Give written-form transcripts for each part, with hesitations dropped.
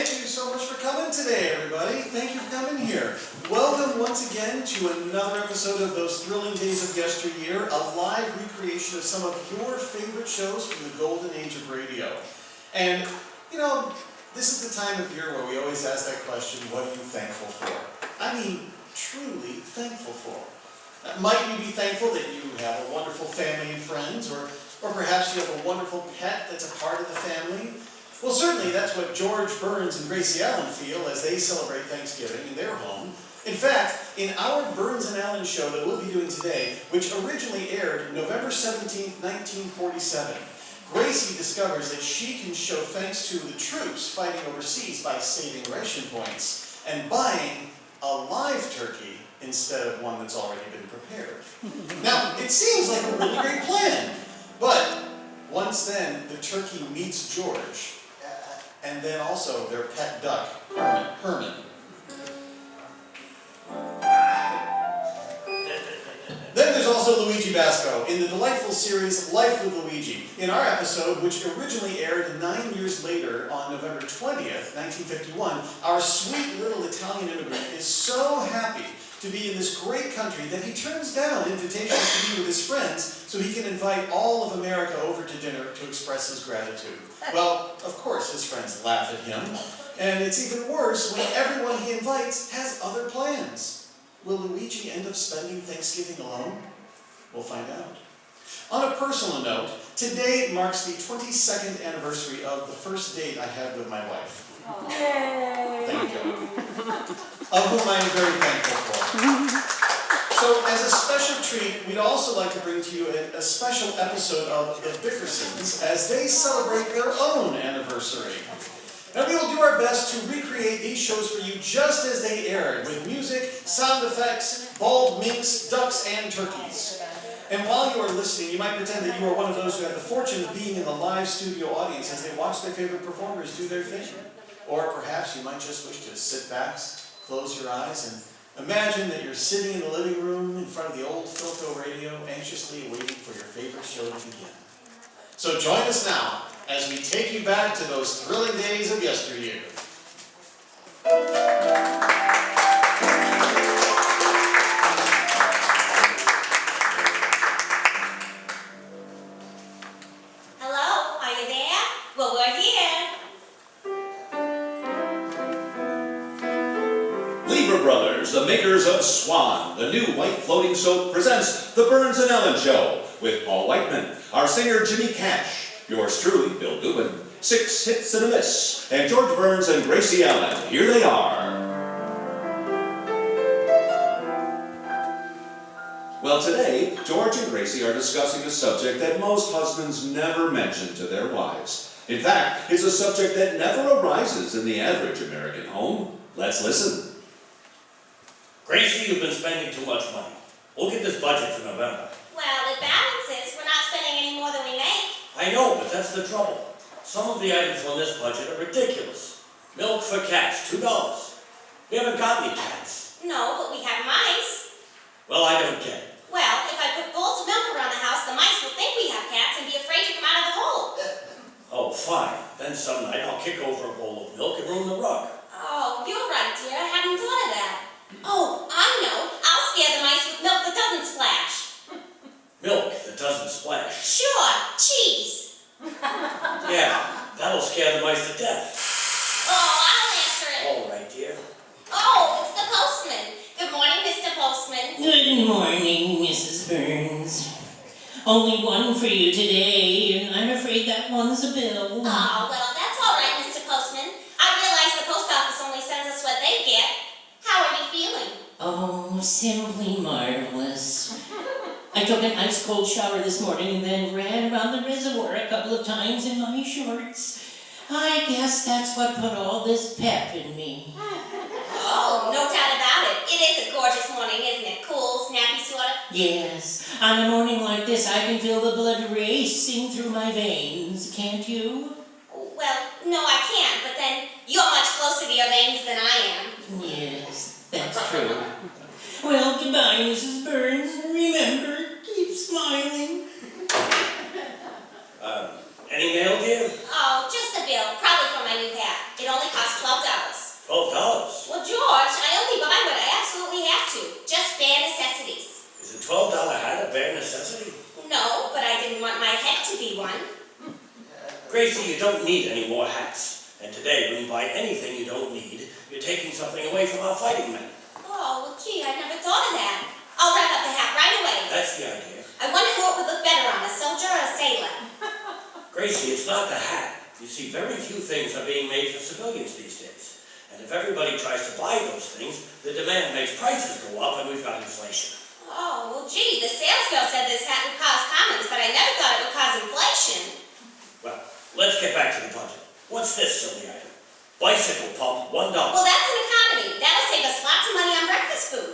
Thank you so much for coming today, everybody. Thank you for coming here. Welcome once again to another episode of Those Thrilling Days of Yesteryear, a live recreation of some of your favorite shows from the golden age of radio. And, you know, this is the time of year where we always ask that question, what are you thankful for? I mean, truly thankful for. Might you be thankful that you have a wonderful family and friends, or perhaps you have a wonderful pet that's a part of the family? Well, certainly that's what George Burns and Gracie Allen feel as they celebrate Thanksgiving in their home. In fact, in our Burns and Allen show that we'll be doing today, which originally aired November 17, 1947, Gracie discovers that she can show thanks to the troops fighting overseas by saving ration points and buying a live turkey instead of one that's already been prepared. Now, it seems like a really great plan, but once then, the turkey meets George, and then also their pet duck, Herman. Then there's also Luigi Basco in the delightful series Life with Luigi. In our episode, which originally aired 9 years later on November 20th, 1951, our sweet little Italian immigrant is so happy to be in this great country that he turns down invitations to be with his friends so he can invite all of America over to dinner to express his gratitude. Well, of course his friends laugh at him, and it's even worse when everyone he invites has other plans. Will Luigi end up spending Thanksgiving alone? We'll find out. On a personal note, today marks the 22nd anniversary of the first date I had with my wife. Yay! Thank you. Of whom I am very thankful for. So, as a special treat, we'd also like to bring to you a special episode of The Bickersons as they celebrate their own anniversary. Now, we will do our best to recreate these shows for you just as they aired, with music, sound effects, bald minks, ducks, and turkeys. And while you are listening, you might pretend that you are one of those who had the fortune of being in the live studio audience as they watch their favorite performers do their thing. Or perhaps you might just wish to sit back, close your eyes, and imagine that you're sitting in the living room in front of the old Philco radio, anxiously waiting for your favorite show to begin. So join us now as we take you back to those thrilling days of yesteryear. Hello, are you there? Well, we're here. Lever Brothers, the makers of Swan, the new white floating soap, presents The Burns and Ellen Show with Paul Whiteman, our singer Jimmy Cash, yours truly, Bill Dubin, 6 hits and a miss, and George Burns and Gracie Allen. Here they are. Well, today, George and Gracie are discussing a subject that most husbands never mention to their wives. In fact, it's a subject that never arises in the average American home. Let's listen. Gracie, you've been spending too much money. Look at this budget for November. Well, it balances. We're not spending any more than we make. I know, but that's the trouble. Some of the items on this budget are ridiculous. Milk for cats, $2. We haven't got any cats. No, but we have mice. Well, I don't get it. Well, if I put bowls of milk around the house, the mice will think we have cats and be afraid to come out of the hole. Oh, fine. Then some night I'll kick over a bowl of milk and ruin the rug. Oh, you're right, dear. I hadn't thought of that. Oh, I know. I'll scare the mice with milk that doesn't splash. Milk that doesn't splash. Sure, cheese. Yeah, that'll scare the mice to death. Oh, I'll answer it. All right, dear. Oh, it's the postman. Good morning, Mr. Postman. Good morning, Mrs. Burns. Only one for you today, and I'm afraid that one's a bill. Oh, well, that's all right, Mr. Postman. I realize the post office only sends us what they get. How are you feeling? Oh, simply marvelous. I took an ice-cold shower this morning and then ran around the reservoir a couple of times in my shorts. I guess that's what put all this pep in me. Oh, no doubt about it. It is a gorgeous morning, isn't it? Cool, snappy sort of. Yes, on a morning like this, I can feel the blood racing through my veins. Can't you? Well, no, I can't, but then you're much closer to your veins than I am. Yes, that's true. Well, goodbye, Mrs. Burns. Remember, keep smiling. Any mail, dear? Oh, just a bill, probably for my new hat. It only costs $12. to be one. Gracie, you don't need any more hats. And today, when you buy anything you don't need, you're taking something away from our fighting men. Oh, well, gee, I never thought of that. I'll wrap up the hat right away. That's the idea. I wonder who it would look better on, a soldier or a sailor. Gracie, it's not the hat. You see, very few things are being made for civilians these days. And if everybody tries to buy those things, the demand makes prices go up and we've got inflation. Oh, well, gee, the sales girl said this hat would cause comments, but I never thought it would cause inflation. Well, let's get back to the budget. What's this silly item? Bicycle pump, $1. Well, that's an economy. That'll save us lots of money on breakfast food.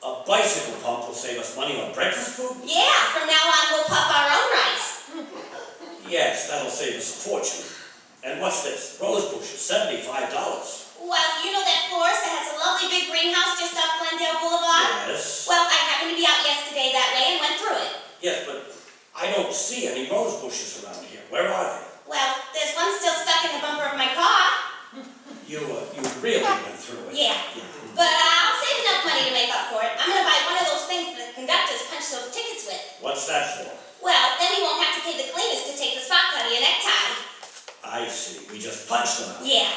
A bicycle pump will save us money on breakfast food? Yeah, from now on we'll puff our own rice. Yes, that'll save us a fortune. And what's this? Rose bushes, $75. Well, you know that florist that has a lovely big greenhouse just off Glendale Boulevard? Yes. Well, I happened to be out yesterday that way and went through it. Yes, but I don't see any rose bushes around here. Where are they? Well, there's one still stuck in the bumper of my car. You really went through it. Yeah. But I'll save enough money to make up for it. I'm gonna buy one of those things that the conductors punch those tickets with. What's that for? Well, then you won't have to pay the cleaners to take the spots out of your necktie. I see. We just punched them out. Yeah.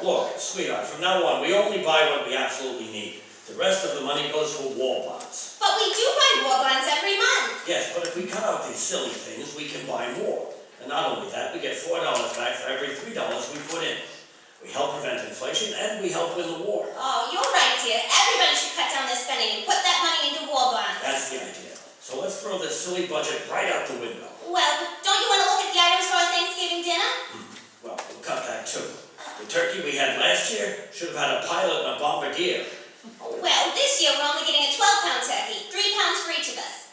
Look, sweetheart, from now on, we only buy what we absolutely need. The rest of the money goes for war bonds. But we do buy war bonds every month. Yes, but if we cut out these silly things, we can buy more. And not only that, we get $4 back for every $3 we put in. We help prevent inflation, and we help win the war. Oh, you're right, dear. Everybody should cut down their spending and put that money into war bonds. That's the idea. So let's throw this silly budget right out the window. Well, don't you want to look at the items for our Thanksgiving dinner? Well, we'll cut that too. The turkey we had last year should have had a pilot and a bombardier. Well, this year we're only getting a 12-pound turkey, 3 pounds for each of us.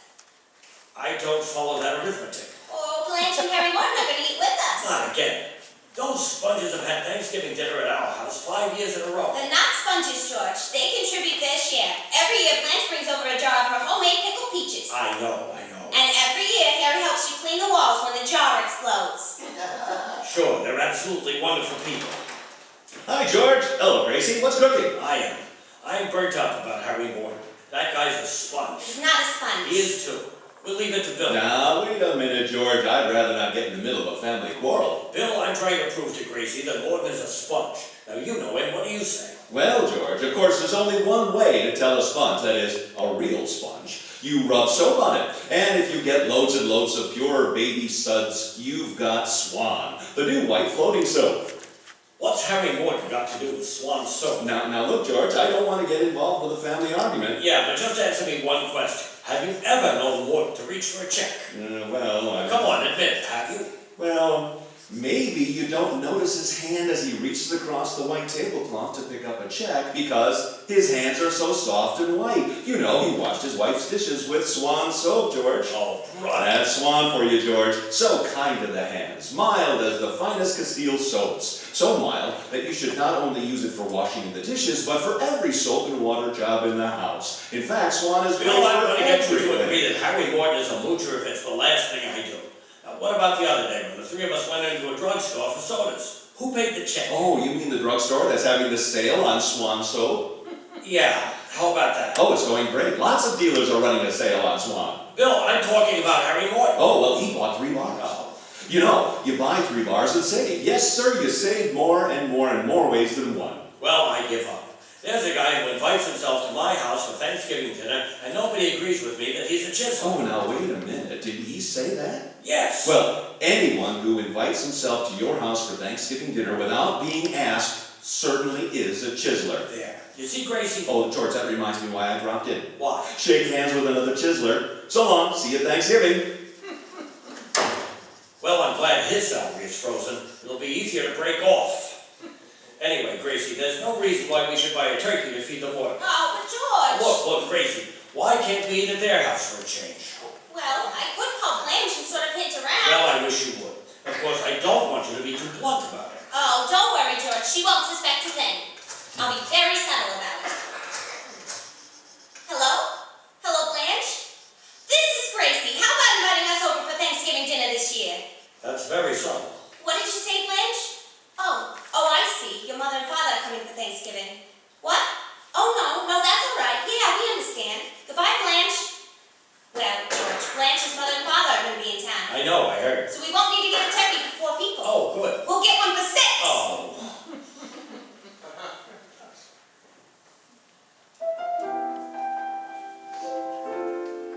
I don't follow that arithmetic. Oh, Blanche and Harry Morton are going to eat with us. Not again. Those sponges have had Thanksgiving dinner at our house 5 years in a row. They're not sponges, George. They contribute their share. Every year, Blanche brings over a jar of her homemade pickled peaches. I know. And every year, Harry helps you clean the walls when the jar explodes. Sure, they're absolutely wonderful people. Hi, George. Hello, Gracie. What's cooking? I am. I'm burnt up about Harry Morton. That guy's a sponge. He's not a sponge. He is too. We'll leave it to Bill. Now, wait a minute, George. I'd rather not get in the middle of a family quarrel. Bill, I'm trying to prove to Gracie that Morton is a sponge. Now, you know him. What do you say? Well, George, of course, there's only one way to tell a sponge, that is, a real sponge. You rub soap on it, and if you get loads and loads of pure baby suds, you've got Swan, the new white floating soap. What's Harry Morton got to do with Swan soap? Now look, George, I don't want to get involved with a family argument. Yeah, but just answer me one question. Have you ever known Morton to reach for a check? Come on, admit it, have you? Well, maybe you don't notice his hand as he reaches across the white tablecloth to pick up a check because his hands are so soft and white. You know, he washed his wife's dishes with Swan soap, George. Oh, brother. That's Swan for you, George. So kind to the hands, mild as the finest Castile soaps. So mild that you should not only use it for washing the dishes, but for every soap and water job in the house. In fact, Swan is great Bill, I'm for going to get you to everything. agree that Harry Morton is a moocher if it's the last thing I do. Now, what about the other day when the three of us went into a drugstore for sodas? Who paid the check? Oh, you mean the drugstore that's having the sale on Swan soap? Yeah, how about that? Oh, it's going great. Lots of dealers are running a sale on Swan. Bill, I'm talking about Harry Morton. Oh, well, he bought 3 bars. Oh. You know, you buy 3 bars and save. Yes, sir, you save more and more in more ways than one. Well, I give up. There's a guy who invites himself to my house for Thanksgiving dinner, and nobody agrees with me that he's a chisel. Oh, now wait a minute. Did he say that? Yes. Well, anyone who invites himself to your house for Thanksgiving dinner without being asked certainly is a chiseler. There. You see, Gracie? Oh, George, that reminds me why I dropped in. Why? Shake hands with another chiseler. So long. See you at Thanksgiving. Well, I'm glad his salary is frozen. It'll be easier to break off. Anyway, Gracie, there's no reason why we should buy a turkey to feed the Morton. Oh, but George. Look, Gracie, why can't we eat at their house for a change? Well, I could call Blanche and sort of hint around. Well, I wish you would. Of course, I don't want you to be too blunt about it. Oh, don't worry, George. She won't suspect a thing. I'll be very subtle about it. Hello? Hello, Blanche? This is Gracie. How about inviting us over for Thanksgiving dinner this year? That's very subtle. What did you say, Blanche? Oh, I see. Your mother and father are coming for Thanksgiving. What? Oh, no, that's all right. Yeah, we understand. Goodbye, Blanche. Well, George, Blanche's mother and father are going to be in town. I know, I heard. So we won't need to get a turkey for 4 people. Oh, good. We'll get one for 6. Oh.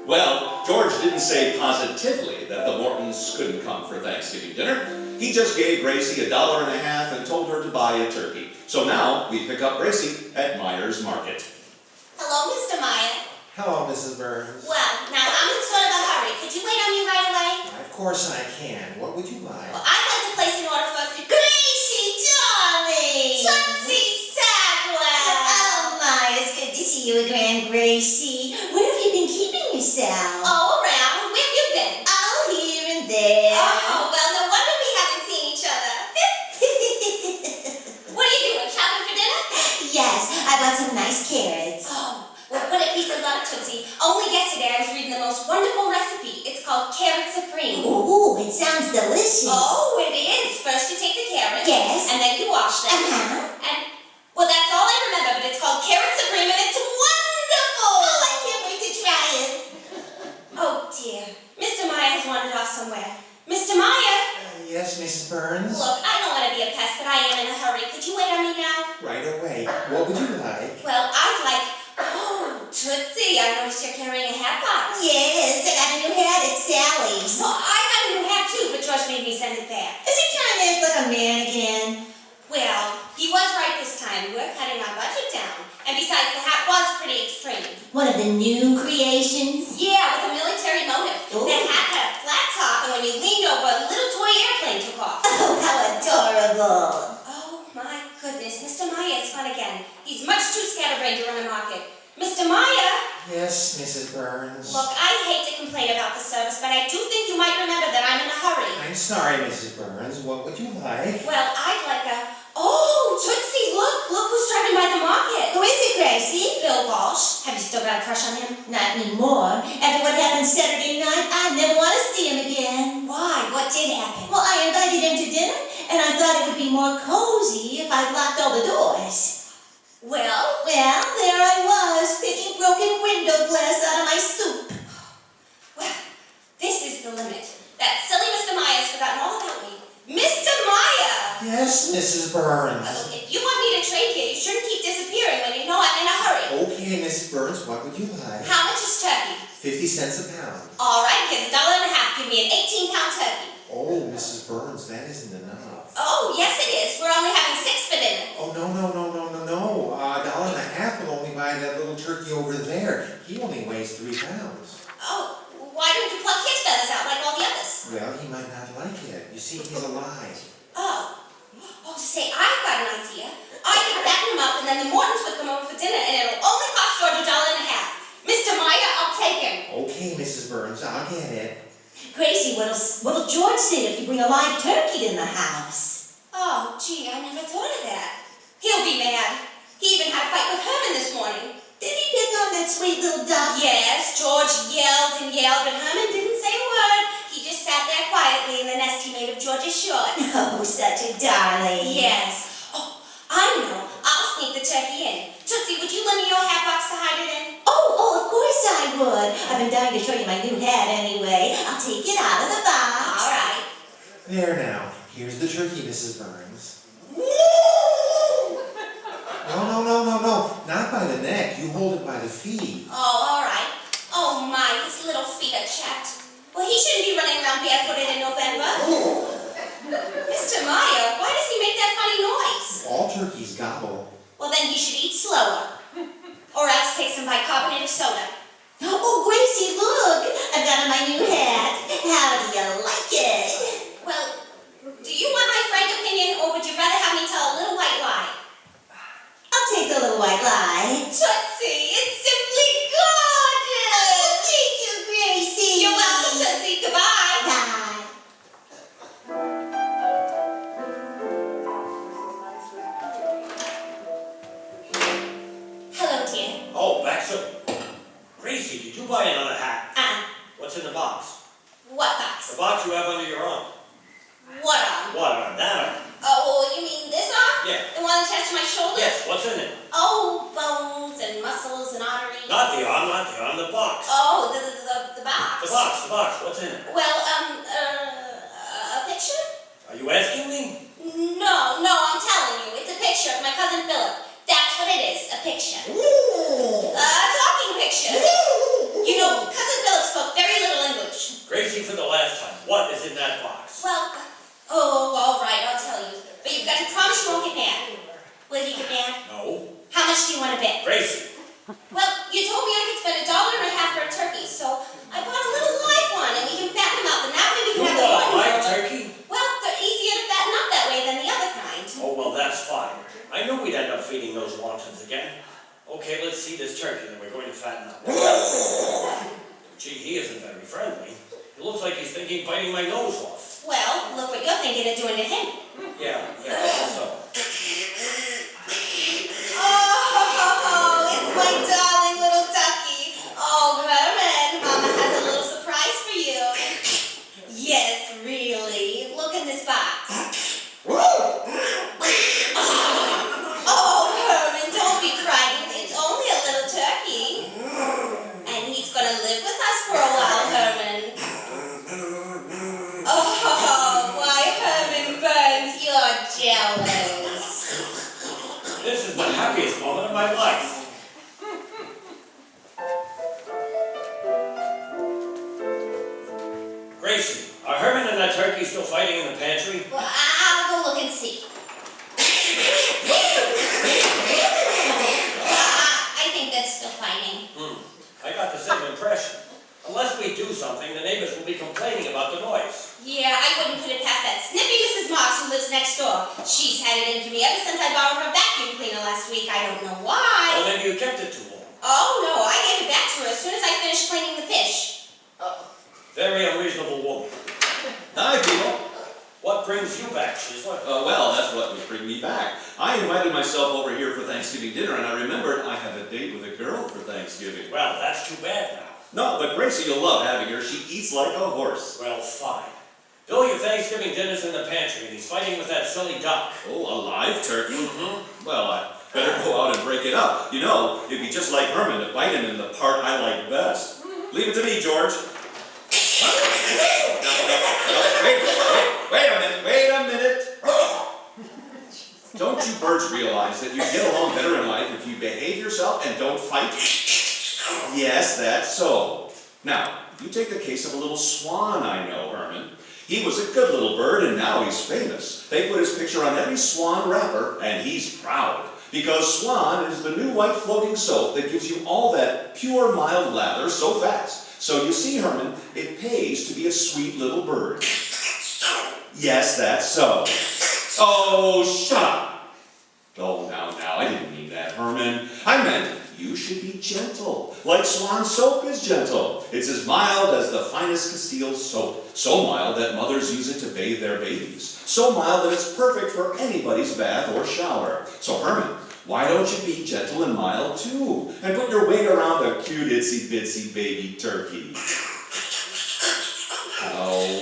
Well, George didn't say positively that the Mortons couldn't come for Thanksgiving dinner. He just gave Gracie $1.50 and told her to buy a turkey. So now we pick up Gracie at Myers Market. Hello, Mr. Meyer. Hello, Mrs. Burns. Well, now I'm in sort of a hurry. Could you wait on me right away? Of course I can. What would you like? Well, I'd like to place an order for Gracie, darling! Tootsie Sagwell! Oh my, it's good to see you again, Gracie. Where have you been keeping yourself? Oh, around. Where have you been? Oh, here and there. Oh, well, no wonder we haven't seen each other. What are you doing, shopping for dinner? Yes, I bought some nice carrots. Oh, well, what a piece of luck, Tootsie. Only yesterday I was reading the most wonderful recipe. It's called Carrot Supreme. Ooh, it sounds delicious. Oh, it is. First you take the carrots. Yes. And then you wash them. Uh-huh. And, well, that's all I remember, but it's called Carrot Supreme and it's wonderful! Oh, I can't wait to try it. Oh, dear. Mr. Meyer has wandered off somewhere. Mr. Meyer! Yes, Mrs. Burns? Look, I don't want to be a pest, but I am in a hurry. Could you wait on me now? Right away. What would you like? Well, I'd like... Oh, Tootsie, I noticed you're carrying a hat box. Yes, I got a new hat at Sally's. Well, I got a new hat too, but George made me send it back. Is he trying to act like a man again? Well, he was right this time. We're cutting our budget down. And besides, the hat was pretty extreme. One of the new creations? Yeah, with a military motive. Ooh. The hat had a flat top, and when you leaned over, a little toy airplane took off. Oh, how adorable. Oh, my goodness. Mr. Meyer is fun again. He's much too scatterbrained to run a market. Mr. Meyer! Yes, Mrs. Burns. Look, I hate to complain about the service, but I do think you might remember that I'm in a hurry. I'm sorry, Mrs. Burns. What would you like? Well, I'd like a... Oh, Tootsie, look! Look who's driving by the market. Who is it, Gracie? Bill Walsh. Have you still got a crush on him? Not anymore. After what happened Saturday night, I never want to see him again. Why? What did happen? Well, I invited him to dinner, and I thought it would be more cozy if I locked all the doors. Well, Well, there I was, picking broken window glass out of my soup. well, this is the limit. That silly Mr. Meyer's forgotten all about me. Mr. Meyer! Yes, Mrs. Burns. Look, if you want me to trade here, you shouldn't keep disappearing when you know I'm in a hurry. Okay, Mrs. Burns, what would you like? How much is turkey? 50 cents a pound. All right, here's $1.50. Give me an 18-pound turkey. Oh, Mrs. Burns, that isn't enough. Oh, yes it is. We're only having 6 for dinner. Oh, no. $1.50 will only buy that little turkey over there. He only weighs 3 pounds. Oh, why don't you pluck his feathers out like all the others? Well, he might not like it. You see, he's alive. Oh, say, I've got an idea. I could fatten him up and then the Mortons would come over for dinner and it'll only cost George $1.50. Mr. Meyer, I'll take him. Okay, Mrs. Burns, I'll get it. Gracie, what'll George say if you bring a live turkey in the house? Oh, gee, I never thought of that. He'll be mad. He even had a fight with Herman this morning. Did he pick on that sweet little duck? Yes, George yelled and yelled, but Herman didn't say a word. He just sat there quietly in the nest he made of George's shorts. Oh, such a darling. Yes. Oh, I know. I'll sneak the turkey in. Tootsie, would you lend me your hat box to hide it in? Oh, of course I would. I've been dying to show you my new hat anyway. I'll take it out of the box. All right. There now. Here's the turkey, Mrs. Burns. No. Not by the neck. You hold it by the feet. Oh, all right. Oh, my, his little feet are chapped. Well, he shouldn't be running around barefooted in November. Mr. Meyer, why does he make that funny noise? All turkeys gobble. Well, then he should eat slower. Or else take some bicarbonate of soda. Oh, Gracie, look. I've got on my new hat. How do you like it? Well, do you want my frank opinion, or would you rather have me tell a little white lie? I'll take the little white lie. Tootsie, it's simply gorgeous! Thank you, Gracie. You're welcome, Tootsie. Goodbye. Bye. Hello, dear. Oh, Baxter. Gracie, did you buy another hat? What's in the box? What box? The box you have under your arm. What arm? What arm? That arm. Oh, you mean this arm? Yeah. The one attached to my shoulder? Yes, what's in it? Oh, bones and muscles and arteries. Not the arm, the box. Oh, the box. The box, what's in it? Well, Are you asking me? No, I'm telling you. It's a picture of my cousin Philip. That's what it is, a picture. A talking picture. You know, Cousin Philip spoke very little English. Gracie, for the last time, what is in that box? Well, oh, all right, I'll tell you. But you've got to promise you won't get mad. Will you get mad? No. How much do you want to bet? Gracie. Well, you told me I could spend $1.50 for a turkey, so I bought a little live one, and we can fatten them up, and that way we You can have the want a ones. live turkey? Well, they're easier to fatten up that way than the other kind. Oh, well, that's fine. I knew we'd end up feeding those wantons again. Okay, let's see this turkey that we're going to fatten up. Gee, he isn't very friendly. It looks like he's thinking of biting my nose off. Well, look what you're thinking of doing to him. Yeah, so. Oh, it's my darling little ducky. Oh, Herman, Mama has a little surprise for you. Yes, really. Look in this box. Oh, Herman, don't be frightened. It's only a little turkey. And he's gonna live with us for a while, Herman. Oh, why, Herman Burns, you're jealous. This is the happiest moment of my life. Gracie, are Herman and that turkey still fighting in the pantry? Well, I'll go look and see. I think that's still fighting. I got the same impression. Unless we do something, the neighbors will be complaining about the noise. Yeah, I wouldn't put it past that snippy Mrs. Marks who lives next door. She's had it into me ever since I borrowed her vacuum cleaner last week. I don't know why. Well, maybe you kept it too long. Oh, no, I gave it back to her as soon as I finished cleaning the fish. Very unreasonable woman. Hi, people. What brings you back, Chisler? Well, that's what was bringing me back. I invited myself over here for Thanksgiving dinner, and I remembered I have a date with a girl for Thanksgiving. Well, that's too bad now. No, but Gracie, you'll love having her. She eats like a horse. Well, fine. Bill, your Thanksgiving dinner's in the pantry, and he's fighting with that silly duck. Oh, a live turkey? Mm-hmm. Well, I better go out and break it up. You know, it'd be just like Herman to bite him in the part I like best. Leave it to me, George. Wait a minute. Don't you birds realize that you get along better in life if you behave yourself and don't fight? Yes, that's so. Now, you take the case of a little swan I know, Herman. He was a good little bird, and now he's famous. They put his picture on every Swan wrapper, and he's proud. Because Swan is the new white floating soap that gives you all that pure, mild lather so fast. So you see, Herman, it pays to be a sweet little bird. Yes, that's so. Oh, shut up. Oh, now, I didn't mean that, Herman. I meant you should be gentle, like Swan soap is gentle. It's as mild as the finest Castile soap. So mild that mothers use it to bathe their babies. So mild that it's perfect for anybody's bath or shower. So Herman, why don't you be gentle and mild too? And put your weight around the cute itsy bitsy baby turkey. Oh,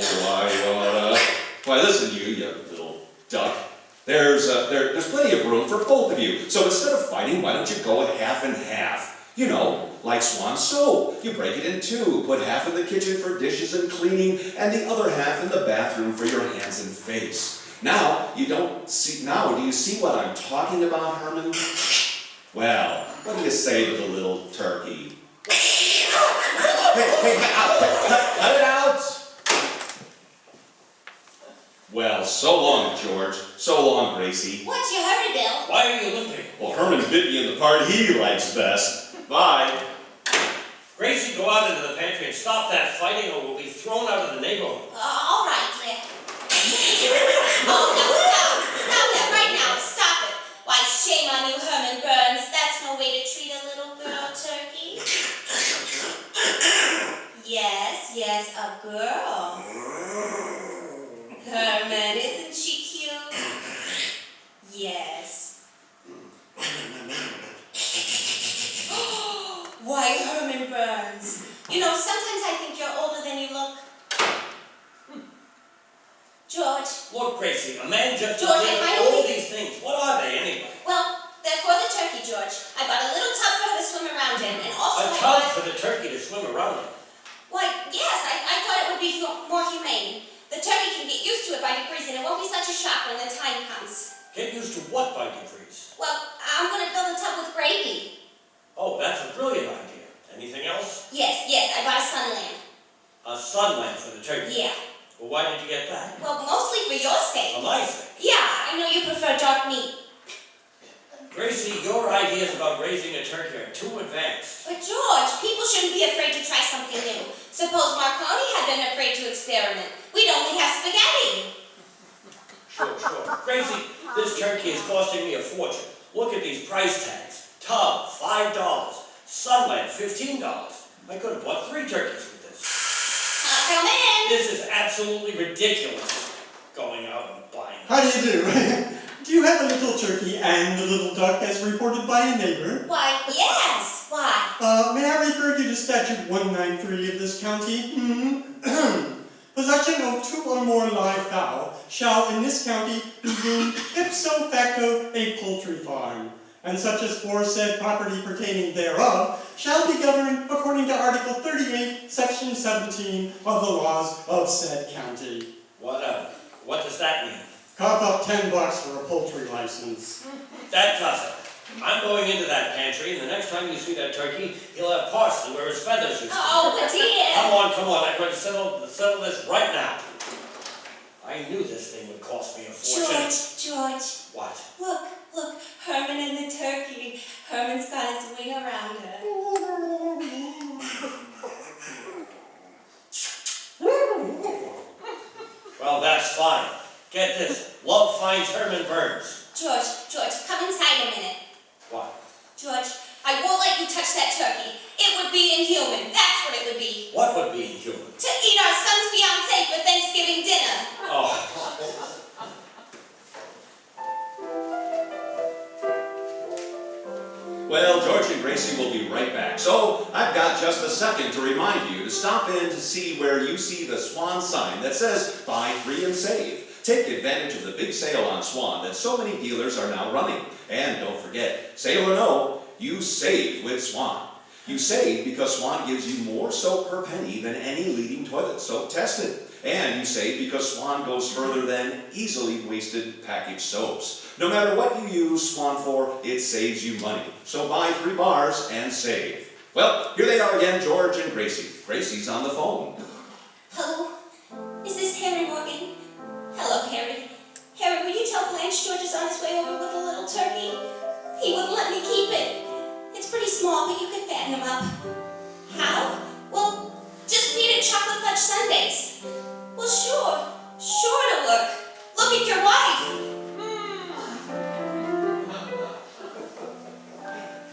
why listen, you little duck. There's plenty of room for both of you. So instead of fighting, why don't you go half and half? You know, like Swan soap. You break it in two. Put half in the kitchen for dishes and cleaning, and the other half in the bathroom for your hands and face. Now, do you see what I'm talking about, Herman? Well, what do you say to the little turkey? Hey, cut it out! Well, so long, George. So long, Gracie. What's your hurry, Bill? Why are you limping? Well, Herman bit me in the part he likes best. Bye. Gracie, go out into the pantry and stop that fighting, or we'll be thrown out of the neighborhood. All right, Cliff. Oh, now stop. Stop that right now. Stop it. Why, shame on you, Herman Burns. That's no way to treat a little girl turkey. Yes, a girl. Herman, isn't she cute? Yes. Why, Herman Burns. You know, sometimes I think you're older than you look. George. Look, Gracie, a man just George, did I all don't these things. What are they, anyway? Well, they're for the turkey, George. I bought a little tub for her to swim around in, and also A I tub bought... for the turkey to swim around in. Why, yes, I thought it would be more humane. The turkey can get used to it by degrees, and it won't be such a shock when the time comes. Get used to what by degrees? Well, I'm going to fill the tub with gravy. Oh, that's a brilliant idea. Anything else? Yes, I bought a sun lamp. A sun lamp for the turkey. Yeah. Well, why did you get that? Well, mostly for your sake. For my sake. Yeah, I know you prefer dark meat. Gracie, your ideas about raising a turkey are too advanced. But George, people shouldn't be afraid to try something new. Suppose Marconi had been afraid to experiment. We'd only have spaghetti. Sure. Gracie, this turkey is costing me a fortune. Look at these price tags. Tub, $5. Sun lamp, $15. I could have bought 3 turkeys with this. Come in. This is absolutely ridiculous. Going out and buying. How do you do? Do you have a little turkey and a little duck as reported by a neighbor? Why, yes. Why? May I refer you to statute 193 of this county? Possession of 2 or more live fowl shall in this county be deemed ipso facto a poultry farm, and such as foresaid property pertaining thereof shall be governed according to Article 38, Section 17 of the laws of said county. What does that mean? Cough up $10 for a poultry license. That does it. I'm going into that pantry, and the next time you see that turkey, he'll have parsley where his feathers used to be. Oh, dear. Come on. I'm going to settle this right now. I knew this thing would cost me a fortune. George. What? Look, Herman and the turkey. Herman's got his wing around her. Well, that's fine. Get this. Love finds Herman Burns. George, come inside a minute. What? George, I won't let you touch that turkey. It would be inhuman. That's what it would be. What would be inhuman? To eat our son's fiancée for Thanksgiving dinner. Oh. Well, George and Gracie will be right back. So, I've got just a second to remind you to stop in to see where you see the Swan sign that says, buy 3 and save. Take advantage of the big sale on Swan that so many dealers are now running. And don't forget, sale or no, you save with Swan. You save because Swan gives you more soap per penny than any leading toilet soap tested. And you save because Swan goes further than easily wasted packaged soaps. No matter what you use Swan for, it saves you money. So buy 3 bars and save. Well, here they are again, George and Gracie. Gracie's on the phone. Hello? Is this Harry Morgan? Hello, Harry. Harry, will you tell Blanche George is on his way over with a little turkey? He wouldn't let me keep it. It's pretty small, but you can fatten him up. How? Well, just feed it chocolate fudge sundaes. Well, sure it'll work. Look at your wife.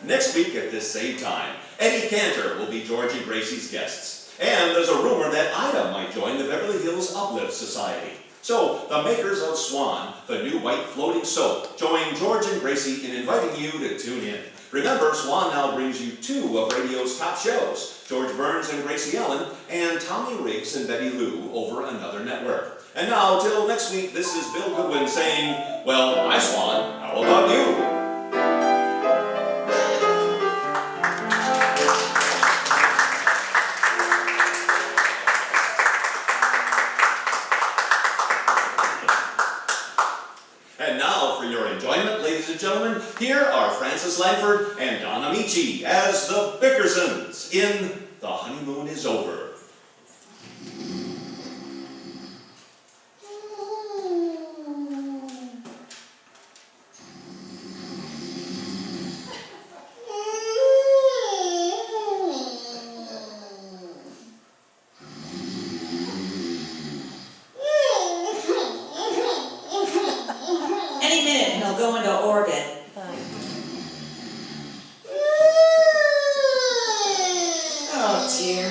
Next week at this same time, Eddie Cantor will be George and Gracie's guests. And there's a rumor that Ida might join the Beverly Hills Uplift Society. So, the makers of Swan, the new white floating soap, join George and Gracie in inviting you to tune in. Remember, Swan now brings you 2 of radio's top shows, George Burns and Gracie Ellen, and Tommy Riggs and Betty Lou over another network. And now, till next week, this is Bill Goodwin saying, well, hi Swan, how about you? And now, for your enjoyment, ladies and gentlemen, here are Francis Langford and Don Amici as the Bickersons in The Honeymoon is Over. Any minute and he'll go into orbit. Oh dear.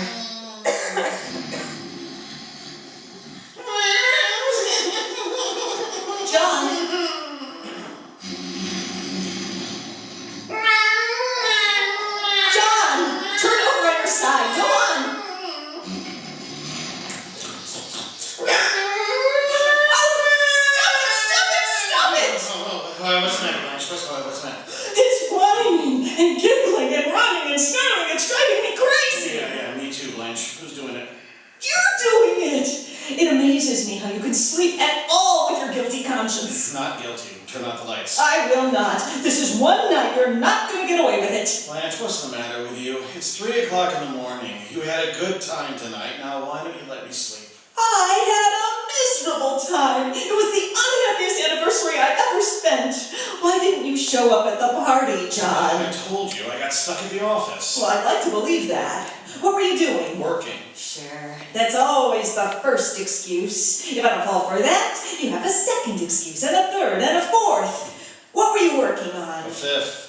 confuses me how you can sleep at all with your guilty conscience. Not guilty. Turn out the lights. I will not. This is one night you're not going to get away with it. Blanche, what's the matter with you? It's 3 o'clock in the morning. You had a good time tonight. Now why don't you let me sleep? I had a miserable time. It was the unhappiest anniversary I ever spent. Why didn't you show up at the party, John? I told you, I got stuck at the office. Well, I'd like to believe that. What were you doing? Working. Sure, that's always the first excuse. If I don't fall for that, you have a second excuse, and a third, and a fourth. What were you working on? The fifth.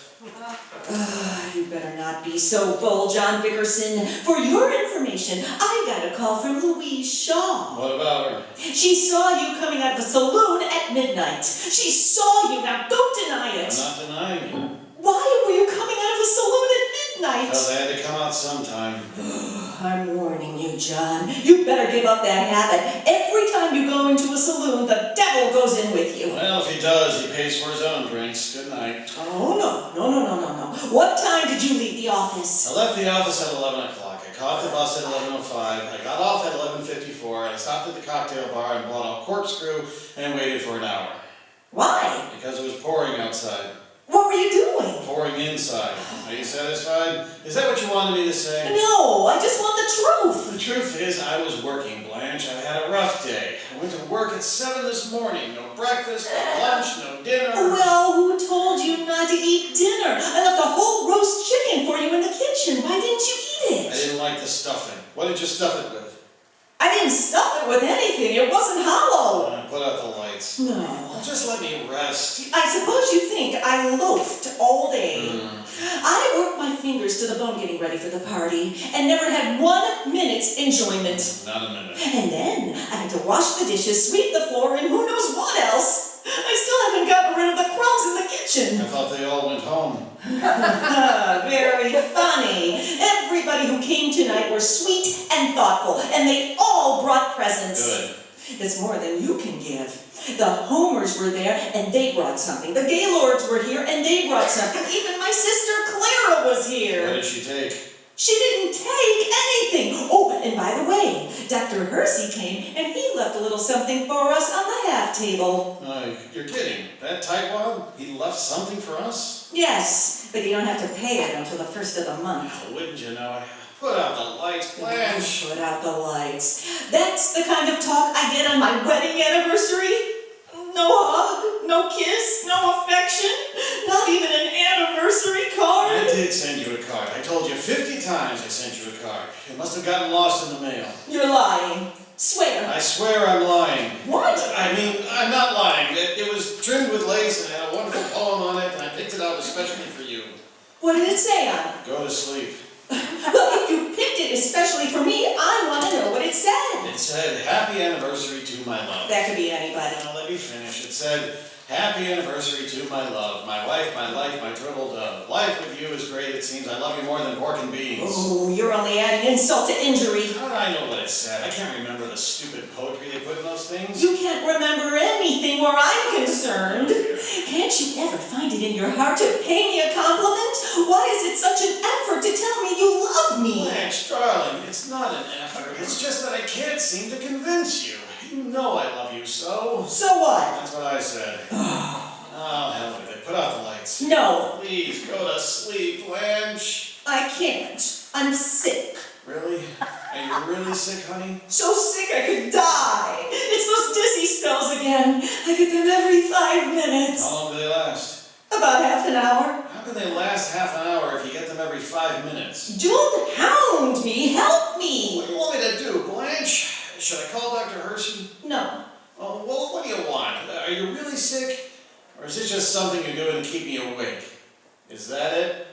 You better not be so bold, John Bickerson. For your information, I got a call from Louise Shaw. What about her? She saw you coming out of the saloon at midnight. She saw you. Now, don't deny it. I'm not denying you. Why were you coming out of the saloon at midnight? Well, they had to come out sometime. I'm warning you, John. You better give up that habit. Every time you go into a saloon, the devil goes in with you. Well, if he does, he pays for his own drinks. Good night. Oh, no. What time did you leave the office? I left the office at 11 o'clock. I caught the bus at 11:05. I got off at 11:54. I stopped at the cocktail bar and bought a corkscrew and waited for an hour. Why? Because it was pouring outside. What were you doing? Pouring inside. Are you satisfied? Is that what you wanted me to say? No, I just want the truth. The truth is, I was working, Blanche. I had a rough day. I went to work at 7 this morning. No breakfast, no lunch, no dinner. Well, who told you not to eat dinner? I left a whole roast chicken for you in the kitchen. Why didn't you eat it? I didn't like the stuffing. What did you stuff it with? I didn't stuff it with anything. It wasn't hollow. Put out the lights. No. Just let me rest. I suppose you think I loafed all day. I worked my fingers to the bone getting ready for the party and never had 1 minute's enjoyment. Not a minute. And then I had to wash the dishes, sweep the floor, and who knows what else. I still haven't gotten rid of the crumbs in the kitchen. I thought they all went home. Very funny. Everybody who came tonight were sweet and thoughtful, and they all brought presents. Good. That's more than you can give. The Homers were there, and they brought something. The Gaylords were here, and they brought something. Even my sister Clara was What here. did she take? She didn't take anything. Oh, and by the way, Dr. Hersey came, and he left a little something for us on the half table. You're kidding. That tightwad? He left something for us? Yes, but you don't have to pay it until the first of the month. Oh, wouldn't you know it? Put out the lights, Blanche. Put out the lights. That's the kind of talk I get on my wedding anniversary. No hug, no kiss, no affection, not even an anniversary card. I did send you a card. I told you 50 times I sent you a card. It must have gotten lost in the mail. You're lying. Swear. I swear I'm lying. What? I mean, I'm not lying. It was trimmed with lace and had a wonderful poem on it, and I picked it out especially for you. What did it say on it? Go to sleep. Well, if you picked it especially for me, I want to know what it said. It said, happy anniversary to my love. That could be anybody. Now let me finish. It said, happy anniversary to my love, my wife, my life, my turtle dove. Life with you is great, it seems. I love you more than pork and beans. Oh, you're only adding insult to injury. How do I know what it said? I can't remember the stupid poetry they put in those things. You can't remember anything where I'm concerned. Can't you ever find it in your heart to pay me a compliment? Why is it such an effort to tell me you love me? Blanche, darling, it's not an effort. It's just that I can't seem to convince you. You know I love you so. So what? That's what I said. Oh, hell with it. Put out the lights. No, Please, go to sleep, Blanche. I can't. I'm sick. Really? Are you really sick, honey? So sick I could die. It's those dizzy spells again. I get them every 5 minutes. How long do they last? About half an hour. How can they last half an hour if you get them every 5 minutes? Don't hound me. Help me. What do you want me to do, Blanche? Should I call Dr. Hersey? No. Oh, well, what do you want? Are you really sick? Or is this just something you're doing to keep me awake? Is that it?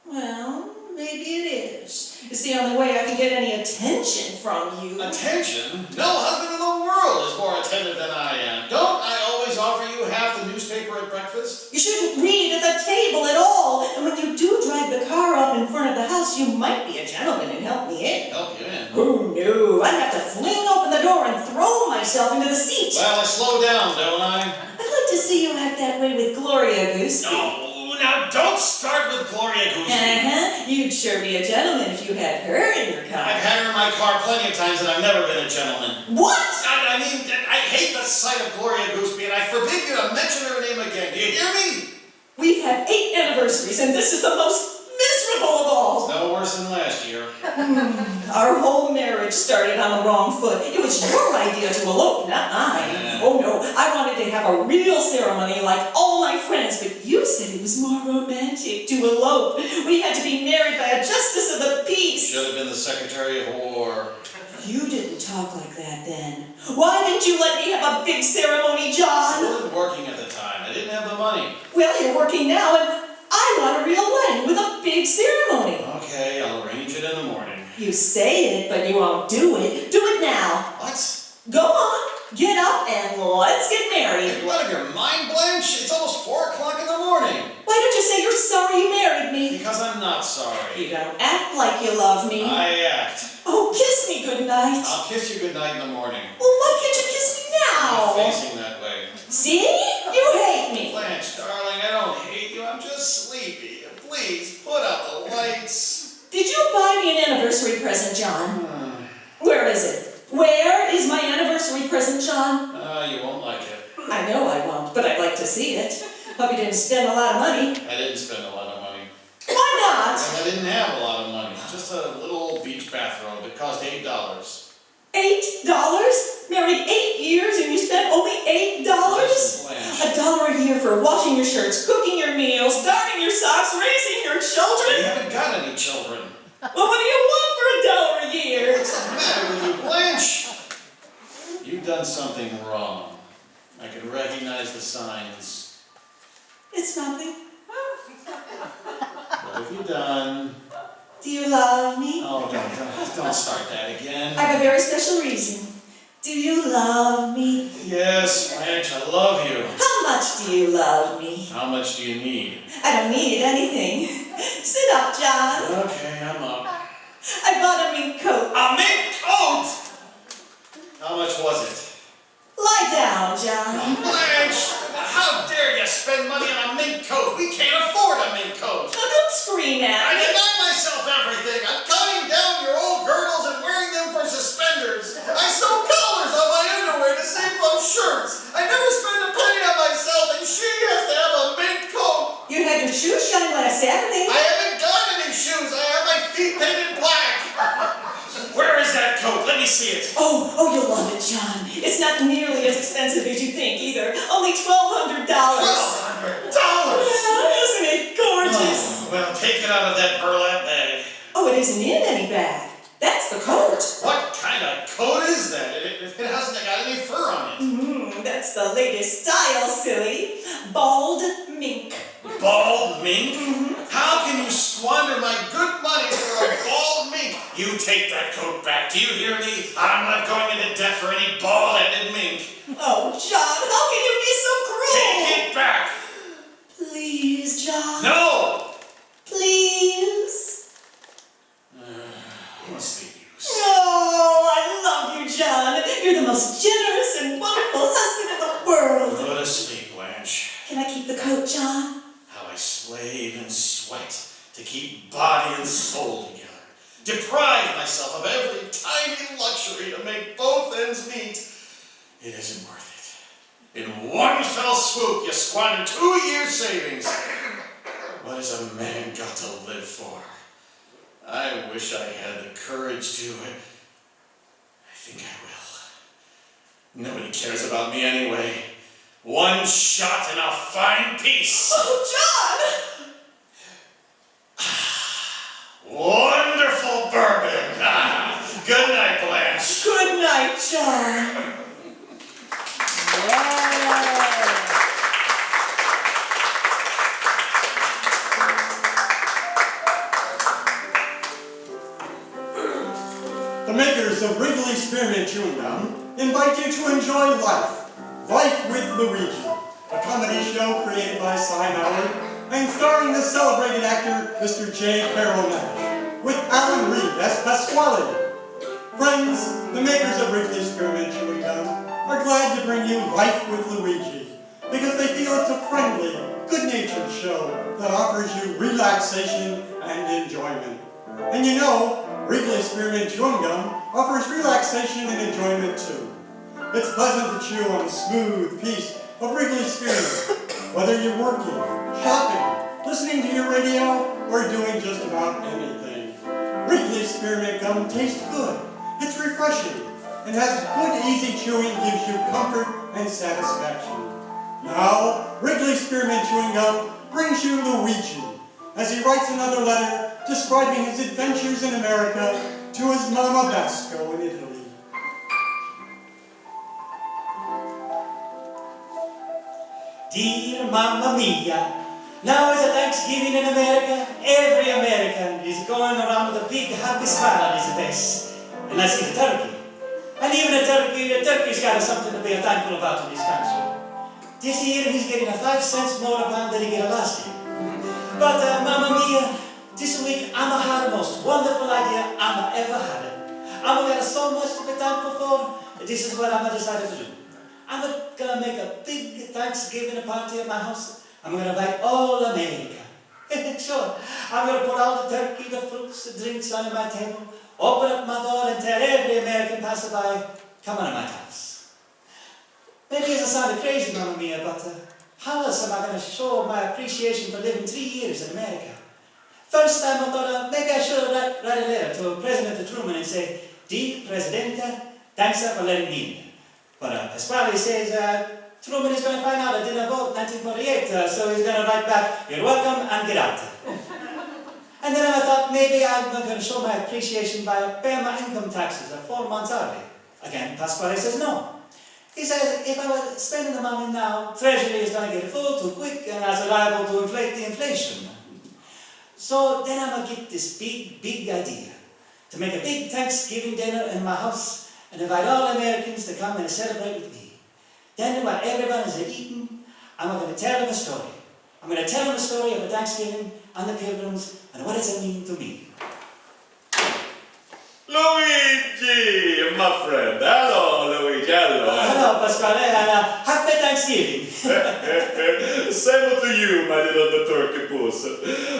Well, maybe it is. It's the only way I can get any attention from you. Attention? No husband in the world is more attentive than I am. Don't I always offer you half the newspaper at breakfast? You shouldn't read at the table at all. And when you do drive the car up in front of the house, you might be a gentleman and help me in. Help you in. Oh, no. I'd have to fling open the door and throw myself into the seat. Well, I slow down, don't I? I'd like to see you act that way with Gloria Goose. No, now don't start with Gloria Goosey. You'd sure be a gentleman if you had her in your car. I've had her in my car plenty of times and I've never been a gentleman. What? I mean, hate the sight of Gloria Gooseby, and I forbid you to mention her name again. Do you hear me? We've had 8 anniversaries, and this is the most miserable of all. No worse than last year. Our whole marriage started on the wrong foot. It was your idea to elope, not mine. Yeah. Oh no, I wanted to have a real ceremony like all my friends, but you said it was more romantic to elope. We had to be married by a justice of the peace. Should have been the Secretary of War. You didn't talk like that then. Why didn't you let me have a big ceremony, I John? wasn't working at the time. I didn't have the money. Well, you're working now, and I want a real wedding with a big ceremony. Okay, I'll arrange it in the morning. You say it, but you won't do it. Do it now. What? Go on, get up, and let's get Are married. you out of your mind, Blanche? It's almost 4 o'clock in the morning. Why don't you say you're sorry you married me? Because I'm not sorry. You don't act like you love me. I act. Oh, kiss me goodnight. I'll kiss you goodnight in the morning. Well, why can't you kiss me I'm now? facing that way. See? You hate me. Blanche, darling, I don't hate you. I'm just sleepy. Please, put out the lights. Did you buy me an anniversary present, John? Where is it? Where is my anniversary present, John? You won't like it. I know I won't, but I'd like to see it. Hope you didn't spend a lot of money. I didn't spend a lot of money. Why not? And I didn't have a lot of money. Just a little old beach bathrobe. It cost $8. $8? Married 8 years and you spent only $8? Listen, Blanche. $1 a year for washing your shirts, cooking your meals, darning your socks, raising your You children? haven't got any children. Well, what do you want for $1 a year? What's the matter with you, Blanche? You've done something wrong. I can recognize the signs. It's nothing. What have you done? Do you love me? Oh, don't start that again. I have a very special reason. Do you love me? Yes, Blanche, I love you. How much do you love me? How much do you need? I don't need anything. Sit up, John. Okay, I'm up. I bought a mink coat. A mink coat! How much was it? Lie down, John. Blanche, how dare you spend money on a mink coat? We can't afford a mink coat. Now don't scream at I me. deny myself everything. I'm cutting down your old girdles and wearing them for suspenders. I sew collars on my underwear to save on shirts. I never spend a penny on myself, and she has to have a mink coat. You had your shoes shine last Saturday. I haven't got any shoes. I have my feet painted black. Where is that coat? Let me see it. Oh, you'll love it, John. It's not nearly as expensive as you think either. Only $1,200. $1,200. Yeah, isn't it gorgeous? Well, take it out of that burlap bag. Oh, it isn't in any bag. That's the coat. What kind of coat is that? It hasn't got any fur on it. That's the latest style, silly. Bald mink. Bald mink? How can you squander my good money for a bald mink? You take that coat back. Do you hear me? I'm not going into debt for any bald-headed mink. Oh, John, how can you be so cruel? Take it back. Please, John. No. Please. What's the use? Oh, I love you, John. You're the most generous and wonderful husband in the world. Go to sleep, Blanche. Can I keep the coat, John? How I slave and sweat to keep body and soul together. Deprive myself of every tiny luxury to make both ends meet. It isn't worth it. In one fell swoop, you squander 2 years' savings. What has a man got to live for? I wish I had the courage to. I think I will. Nobody cares about me anyway. One shot and I'll find peace. Oh, John! Wonderful bourbon. Good night, Blanche. Good night, John. The makers of Wrigley Spearmint Chewing Gum invite you to enjoy Life. Life with Luigi, a comedy show created by Cy Howard and starring the celebrated actor Mr. J. Carroll Nash, with Alan Reed as Pasquale. Friends, the makers of Wrigley Spearmint Chewing Gum are glad to bring you Life with Luigi because they feel it's a friendly, good-natured show that offers you relaxation and enjoyment. And you know, Wrigley Spearmint Chewing Gum offers relaxation and enjoyment too. It's pleasant to chew on a smooth piece of Wrigley Spearmint, whether you're working, shopping, listening to your radio, or doing just about anything. Wrigley Spearmint gum tastes good, it's refreshing, and has good easy chewing, gives you comfort and satisfaction. Now, Wrigley Spearmint Chewing Gum brings you Luigi, as he writes another letter describing his adventures in America to his Mama Basco in Italy. Dear Mamma Mia, now is a Thanksgiving in America. Every American is going around with a big happy smile on his face. And I see the turkey. And even a turkey's got something to be thankful about in this country. This year he's getting a 5 cents more a pound than he got last year. But Mamma Mia, this week I'ma had the most wonderful idea I'ma ever had it. I'ma got so much to be thankful for. This is what I'ma decided to do. I'm gonna make a big Thanksgiving party at my house. I'm gonna invite all America. Sure. I'm gonna put all the turkey, the fruits, the drinks on my table, open up my door and tell every American passerby, come on to my house. Maybe it sounded crazy, Mamma Mia, but how else am I gonna show my appreciation for living 3 years in America? First time I thought maybe I should write a letter to President Truman and say, Dear Presidente, thanks for letting me in. But Pasquale says Truman is going to find out I didn't vote in 1948, so he's going to write back, you're welcome and get out. And then I thought maybe I'm going to show my appreciation by paying my income taxes 4 months early. Again, Pasquale says no. He says if I was spending the money now, Treasury is going to get full too quick and as liable to inflate the inflation. So then I'm going to get this big idea to make a big Thanksgiving dinner in my house and invite all Americans to come and celebrate with me. Then while everyone is eating, I'm going to tell them a story. I'm going to tell them a story of the Thanksgiving and the Pilgrims and what does it mean to me. Luigi, my friend. Hello, Luigi. Hello. Hello, Pasquale. Happy Thanksgiving. Same to you, my little turkey puss.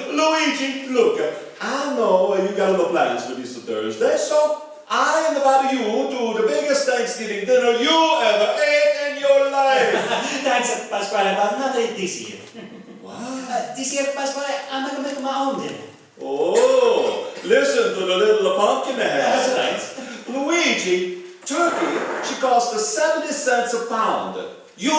Luigi, look, I know you got no plans for this Thursday, so I invite you to the biggest Thanksgiving dinner you ever ate in your life. Thanks, Pasquale, but not this year. What? This year, Pasquale, I'm going to make my own dinner. Oh, listen to the little pumpkin head. That's right. Luigi, turkey, she costs 70 cents a pound. You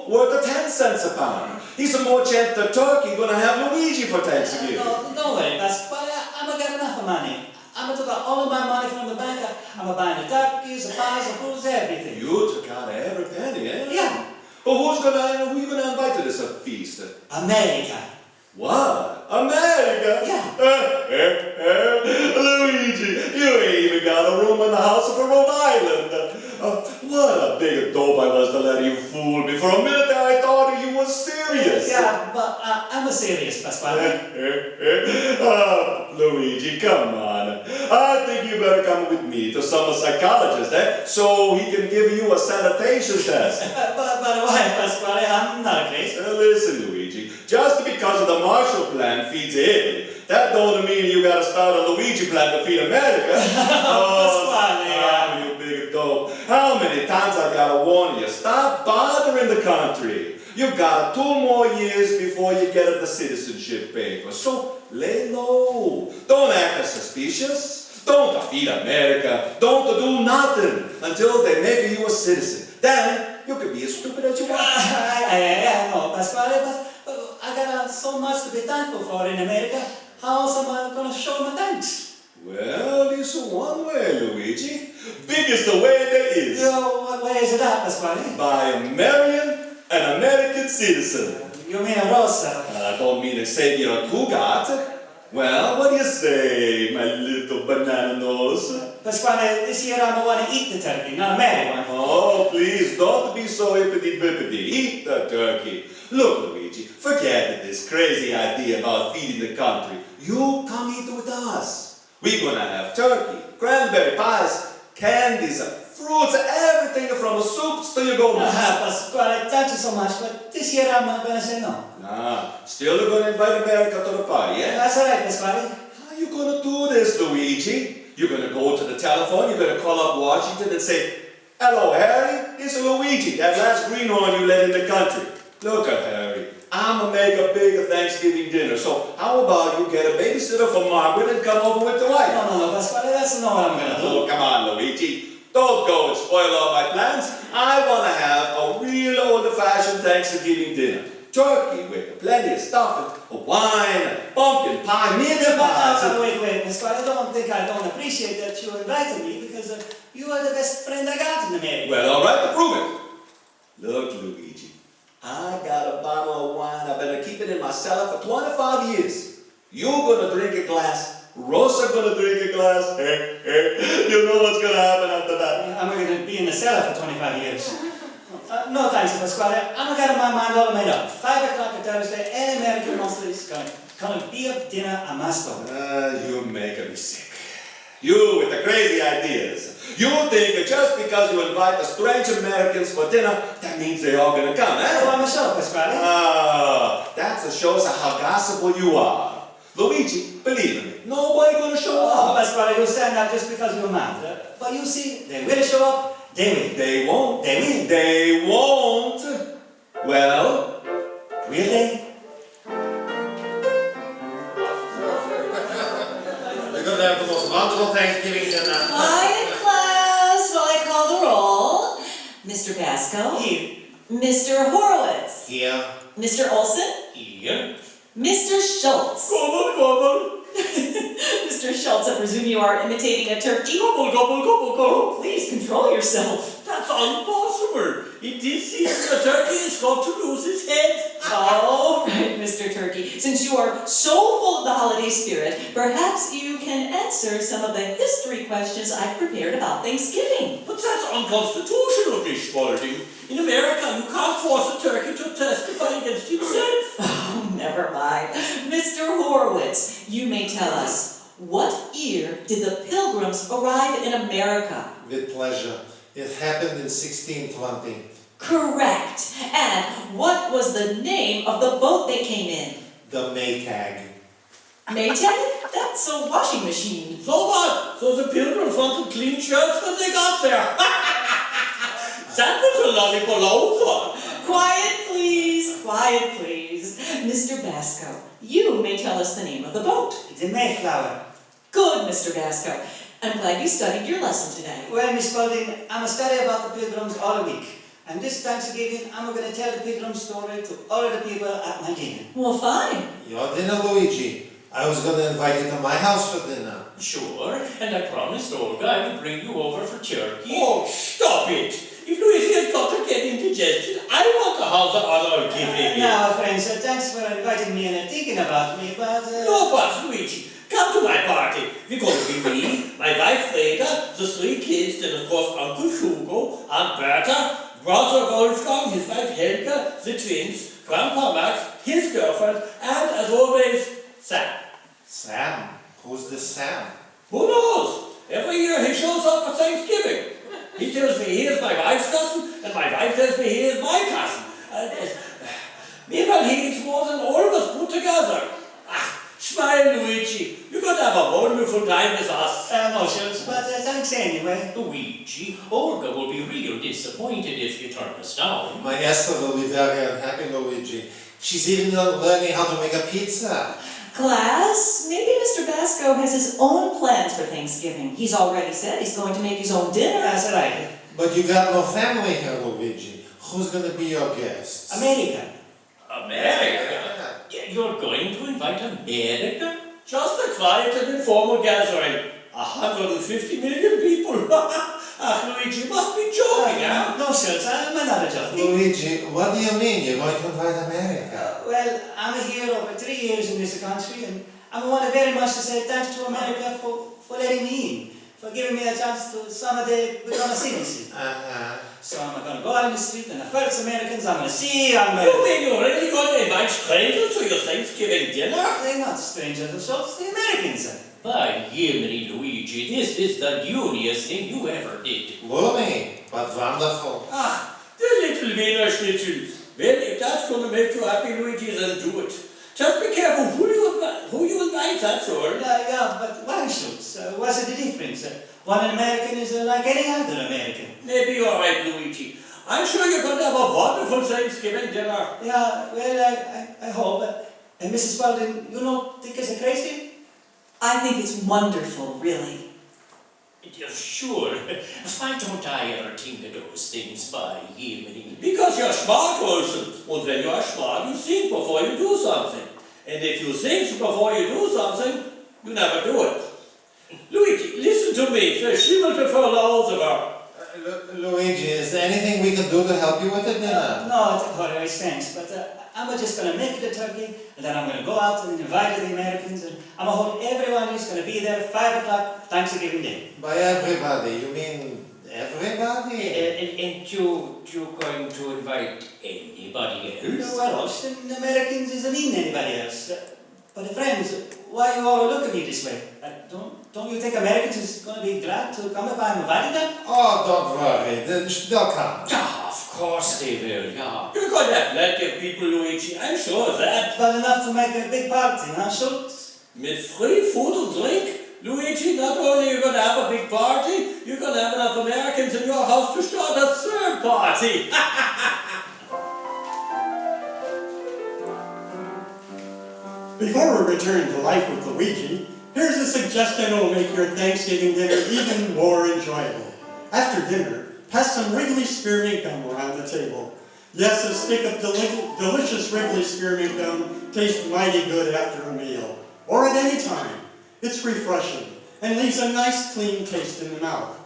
worth 10 cents a pound. He's a more chance the turkey gonna have Luigi for Thanksgiving. No, don't worry, Pasquale, I'm going to get enough money. I'm going to take out all of my money from the bank. I'm going to buy the turkeys, the pies, the foods, everything. You took out every penny, eh? Yeah. Well, who you gonna invite to this feast? America. What? America? Yeah. Luigi, you ain't even got a room in the house of Rhode Island. What a big dope I was to let you fool me. For a minute there I thought you were serious. Yeah, but I'm a serious, Pasquale. Luigi, come on. I think you better come with me to some psychologist, so he can give you a sanitation test. But why, Pasquale? I'm not crazy. Listen, Luigi, just because of the Marshall Plan feeds Italy, that don't mean you gotta start a Luigi Plan to feed America. Pasquale, you big dope. How many times I gotta warn you? Stop bothering the country. You got 2 more years before you get the citizenship paper. So lay low. Don't act suspicious. Don't feed America. Don't do nothing until they make you a citizen. Then you can be as stupid as you want. I know, Pasquale, but I got so much to be thankful for in America. How else am I going to show my thanks? Well, it's one way, Luigi. Big is the way there is. What way is it that, Pasquale? By marrying an American citizen. You mean a rosa? I don't mean to say you're a cougar. Well, what do you say, my little banana nose? Pasquale, this year I'm going to eat the turkey, not marry one. Oh, please, don't be so hippity-bippity. Eat the turkey. Look, Luigi, forget this crazy idea about feeding the country. You come eat with us. We're gonna have turkey, cranberry pies, candies, fruits, everything from soups to your go. Pasquale, thank you so much, but this year I'm going to say no. Nah, still gonna invite America to the party, yeah? That's all right, Pasquale. How you gonna do this, Luigi? You're gonna go to the telephone, you're gonna call up Washington and say, hello, Harry, It's Luigi, that last greenhorn you let in the country. Look at Harry. I'ma make a big Thanksgiving dinner, so how about you get a babysitter for Margaret and come over with the wife? No, Pasquale, that's not what I'm gonna do. Oh, come on, Luigi. Don't go and spoil all my plans. I want to have a real old-fashioned Thanksgiving dinner. Turkey with plenty of stuffing, wine, pumpkin pie, mince pies. Wait, Pasquale, I don't think I don't appreciate that you invited me because you are the best friend I got in America. Well, all right, to prove it. Look, Luigi, I got a bottle of wine. I've been keeping it in my cellar for 25 years. You're gonna drink a glass. Rosa gonna drink a glass. You know what's gonna happen after that. I'm gonna be in the cellar for 25 years. No thanks, Pasquale. I'm gonna get my mind all made up. 5 o'clock on Thursday, an American monster is gonna be a dinner a must. You're making me sick. You with the crazy ideas. You think that just because you invite the strange Americans for dinner, that means they're all gonna come, eh? Oh, I'm a show, Pasquale. That shows how gossipful you are. Luigi, believe me, nobody gonna show up. Pasquale, you stand up just because you're mad. But you see, they will show up, they will. They won't. They will. They won't. Well, Will they? We're gonna have the most wonderful Thanksgiving dinner. Quiet, class, while I call the roll. Mr. Basco. Here. Mr. Horowitz. Here. Mr. Olson. Here. Mr. Schultz. Gobble, gobble. Mr. Schultz, I presume you are imitating a turkey? Gobble, gobble, gobble, gobble. Please control yourself. That's impossible. In this season, the turkey has got to lose his head. All right, Mr. Turkey. Since you are so full of the holiday spirit, perhaps you can answer some of the history questions I've prepared about Thanksgiving. But that's unconstitutional, Miss Spalding. In America, you can't force a turkey to testify against himself. Oh, never mind. Mr. Horowitz, you may tell us, what year did the Pilgrims arrive in America? With pleasure. It happened in 1620. Correct. And what was the name of the boat they came in? The Maytag. Maytag? That's a washing machine. So what? So the pilgrims wanted clean shirts when they got there. That was a lollipalooza. Quiet, please. Quiet, please. Mr. Basco, you may tell us the name of the boat. It's a Mayflower. Good, Mr. Basco. I'm glad you studied your lesson today. Well, Miss Spalding, I'm a study about the pilgrims all week. And this Thanksgiving, I'm going to tell the pilgrim story to all of the people at my dinner. Well, fine. Your dinner, Luigi. I was gonna invite you to my house for dinner. Sure, and I promised Olga I would bring you over for turkey. Oh, stop it. If Luigi has got to get indigestion, I want to have the honor of giving it. Now, friends, thanks for inviting me and thinking about me, but... No buts, Luigi. Come to my party. We're going to be me, my wife Freda, the 3 kids, then of course Uncle Hugo, Aunt Berta, Brother Wolfgang, his wife Helga, the twins, Grandpa Max, his girlfriend, and as always, Sam. Sam? Who's this Sam? Who knows? Every year he shows up for Thanksgiving. He tells me he is my wife's cousin, and my wife tells me he is my cousin. Meanwhile, he eats more than all of us put together. Smile, Luigi. You're going to have a wonderful time with us. No, Schultz, but thanks anyway. Luigi, Olga will be real disappointed if you turn us down. My Esther will be very unhappy, Luigi. She's even learning how to make a pizza. Class, maybe Mr. Basco has his own plans for Thanksgiving. He's already said he's going to make his own dinner. That's right. But you got no family here, Luigi. Who's gonna be your guests? American. America? You're going to invite America? Just a quiet and informal gathering. 150 million people. Luigi must be joking, huh? No, Schultz, I'm not joking. Luigi, what do you mean you're going to invite America? Well, I'm here over 3 years in this country, and I want very much to say thanks to America for letting me in, for giving me a chance to someday become a citizen. So I'm going to go out in the street, and the first Americans I'm going to see, You mean you're really going to invite strangers to your Thanksgiving dinner? They're not strangers to Schultz, they're Americans. By Jiminy, Luigi, this is the uniest thing you ever did. Loony, but wonderful. The little Wiener Schnitzel. Well, if that's going to make you happy, Luigi, then do it. Just be careful who you invite, that's all. Yeah, but why, Schultz? What's the difference? One American is like any other American. Maybe you're right, Luigi. I'm sure you're going to have a wonderful Thanksgiving dinner. Yeah, well, I hope. And Mrs. Spalding, you don't think it's crazy? I think it's wonderful, really. Yeah, sure. Why don't I ever think of those things by evening? Because you're smart, Wilson. And when you're smart, you think before you do something. And if you think before you do something, you never do it. Luigi, listen to me. She will prefer loads of her. Luigi, is there anything we can do to help you with the dinner? No, always thanks, but I'm just going to make the turkey, and then I'm going to go out and invite the Americans, and I'm going to hold everyone who's going to be there at 5 o'clock Thanksgiving Day. By everybody, you mean everybody? And you're going to invite anybody else? Well, Austin, Americans doesn't mean anybody else. But friends, why you all look at me this way? Don't you think Americans is going to be glad to come if I'm inviting them? Oh, don't worry, they'll come. Yeah, of course they will, yeah. You're going to have plenty of people, Luigi. I'm sure of that. But enough to make a big party, huh, Schultz? With free food and drink, Luigi, not only are you going to have a big party, you're going to have enough Americans in your house to start a third party. Before we return to life with Luigi, here's a suggestion that will make your Thanksgiving dinner even more enjoyable. After dinner, pass some Wrigley spearmint gum around the table. Yes, a stick of delicious Wrigley spearmint gum tastes mighty good after a meal, or at any time. It's refreshing and leaves a nice clean taste in the mouth.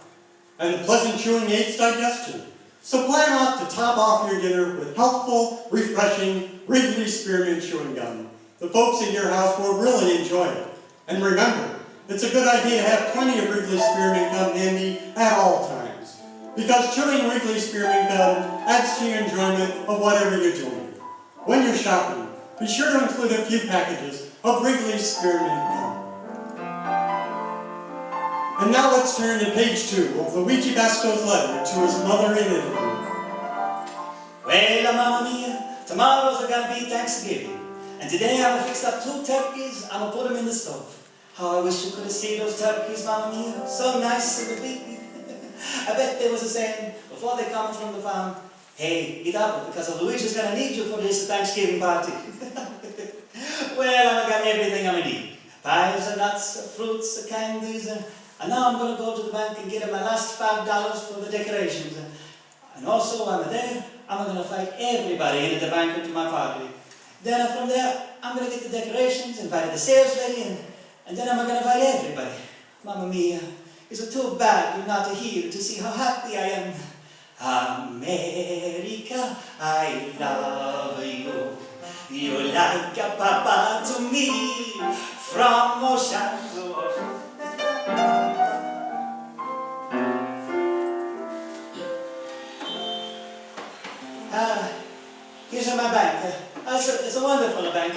And pleasant chewing aids digestion. So plan out to top off your dinner with healthful, refreshing Wrigley spearmint chewing gum. The folks in your house will really enjoy it. And remember, it's a good idea to have plenty of Wrigley spearmint gum handy at all times. Because chewing Wrigley spearmint gum adds to your enjoyment of whatever you're doing. When you're shopping, be sure to include a few packages of Wrigley spearmint gum. And now let's turn to page 2 of Luigi Basco's letter to his mother in Italy. Well, Mamma Mia, tomorrow's going to be Thanksgiving. And today I'm fixed up 2 turkeys, I'm going to put them in the stove. How I wish you could have seen those turkeys, Mamma Mia. So nice and big. I bet there was a saying, before they come from the farm, hey, eat up, because Luigi's going to need you for this Thanksgiving party. Well, I've got everything I'm going to need. Pies and nuts, fruits, candies, and now I'm going to go to the bank and get my last $5 for the decorations. And also, while I'm there, I'm going to invite everybody into the bank into my party. Then from there, I'm going to get the decorations, invite the sales lady, and then I'm going to invite everybody. Mamma Mia, is it too bad you're not here to see how happy I am? America, I love you. You're like a papa to me, from ocean to ocean. Here's my bank. It's a wonderful bank.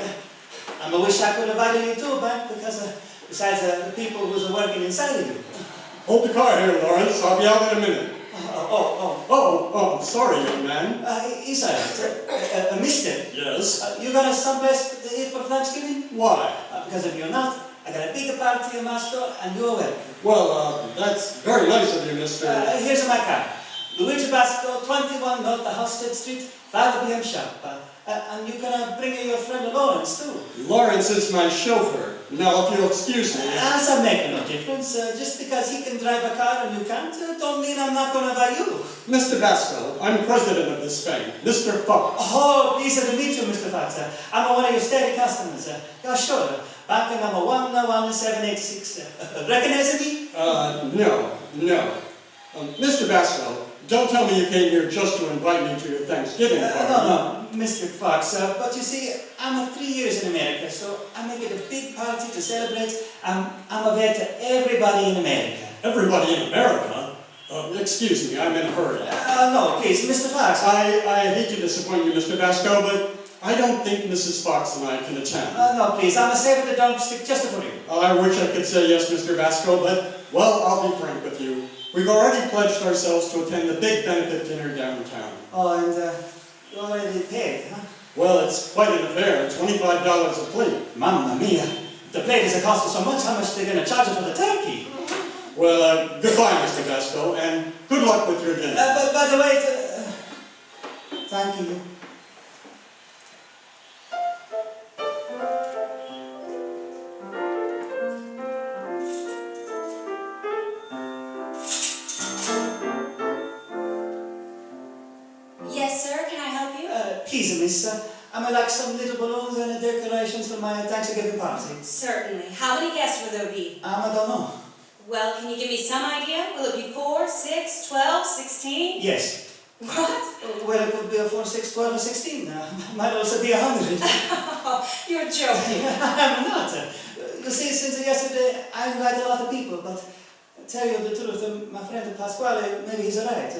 I wish I could invite you to a bank because besides the people who's working inside of you. Hold the car here, Lawrence. I'll be out in a minute. Oh, sorry, young man. Isa, mister. Yes? You got someplace to eat for Thanksgiving? Why? Because if you're not, I got a big party in my store and you're welcome. Well, that's very nice of you, mister. Here's my card. Luigi Basco, 21 North Halsted Street, 5 p.m. sharp. And you can bring your friend Lawrence too. Lawrence is my chauffeur. Now, if you'll excuse me. That makes no difference. Just because he can drive a car and you can't, don't mean I'm not going to buy you. Mr. Basco, I'm president of this bank, Mr. Fox. Oh, pleased to meet you, Mr. Fox. I'm one of your steady customers. Yeah, sure. Bank number 11786. Recognize me? No. Mr. Basco, don't tell me you came here just to invite me to your Thanksgiving party. No, Mr. Fox. But you see, I'm 3 years in America, so I make it a big party to celebrate. I'm a vet to everybody in America. Everybody in America? Excuse me, I'm in a hurry. No, please, Mr. Fox. I hate to disappoint you, Mr. Basco, but I don't think Mrs. Fox and I can attend. No, please, I'm saving the drumstick just for you. I wish I could say yes, Mr. Basco, but, well, I'll be frank with you. We've already pledged ourselves to attend the big benefit dinner downtown. Oh, and you already paid, huh? Well, it's quite an affair, $25 a plate. Mamma mia, if the plate is costing so much, how much are they going to charge you for the turkey? Well, goodbye, Mr. Basco, and good luck with your dinner. By the way, Thank you. Yes, sir, can I help you? Please, miss, I'd like some little balloons and decorations for my Thanksgiving party. Certainly. How many guests will there be? I don't know. Well, can you give me some idea? Will it be 4, 6, 12, 16? Yes. What? Well, it could be a 4, 6, 12, or 16. Might also be 100. You're joking. I'm not. You see, since yesterday, I invite a lot of people, but I tell you the truth, my friend Pasquale, maybe he's right.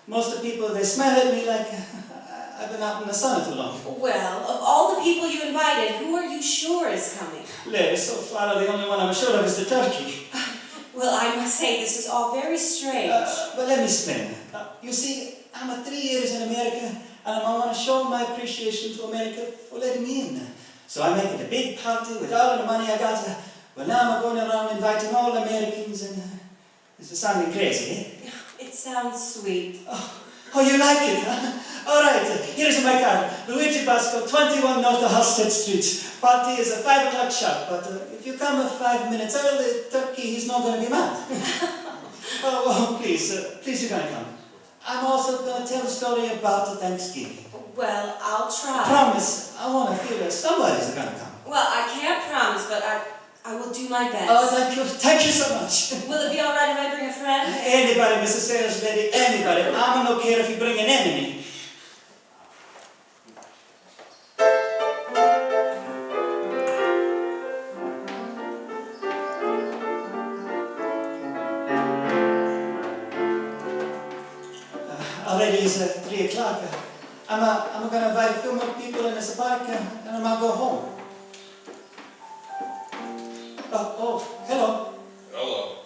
Most of the people, they smile at me like I've been out in the sun too long. Well, of all the people you invited, who are you sure is coming? Larry, so far the only one I'm sure of is the turkey. Well, I must say, this is all very strange. But let me explain. You see, I'm 3 years in America, and I want to show my appreciation to America for letting me in. So I'm making a big party with all the money I got. Well, now I'm going around inviting all Americans, and this is sounding crazy, eh? It sounds sweet. Oh, you like it, huh? All right, here's my card. Luigi Basco, 21 North Halsted Street. Party is a 5 o'clock sharp, but if you come 5 minutes early, Turkey, he's not going to be mad. Oh, please, please, you're going to come. I'm also going to tell a story about the Thanksgiving. Well, I'll try. Promise, I want to feel that somebody's going to come. Well, I can't promise, but I will do my best. Oh, thank you so much. Will it be all right if I bring a friend? Anybody, Mrs. Sales Lady, anybody. I don't care if you bring an enemy. Already is 3 o'clock. I'm going to invite a few more people in this park and I'm going to go home. Oh, hello. Hello.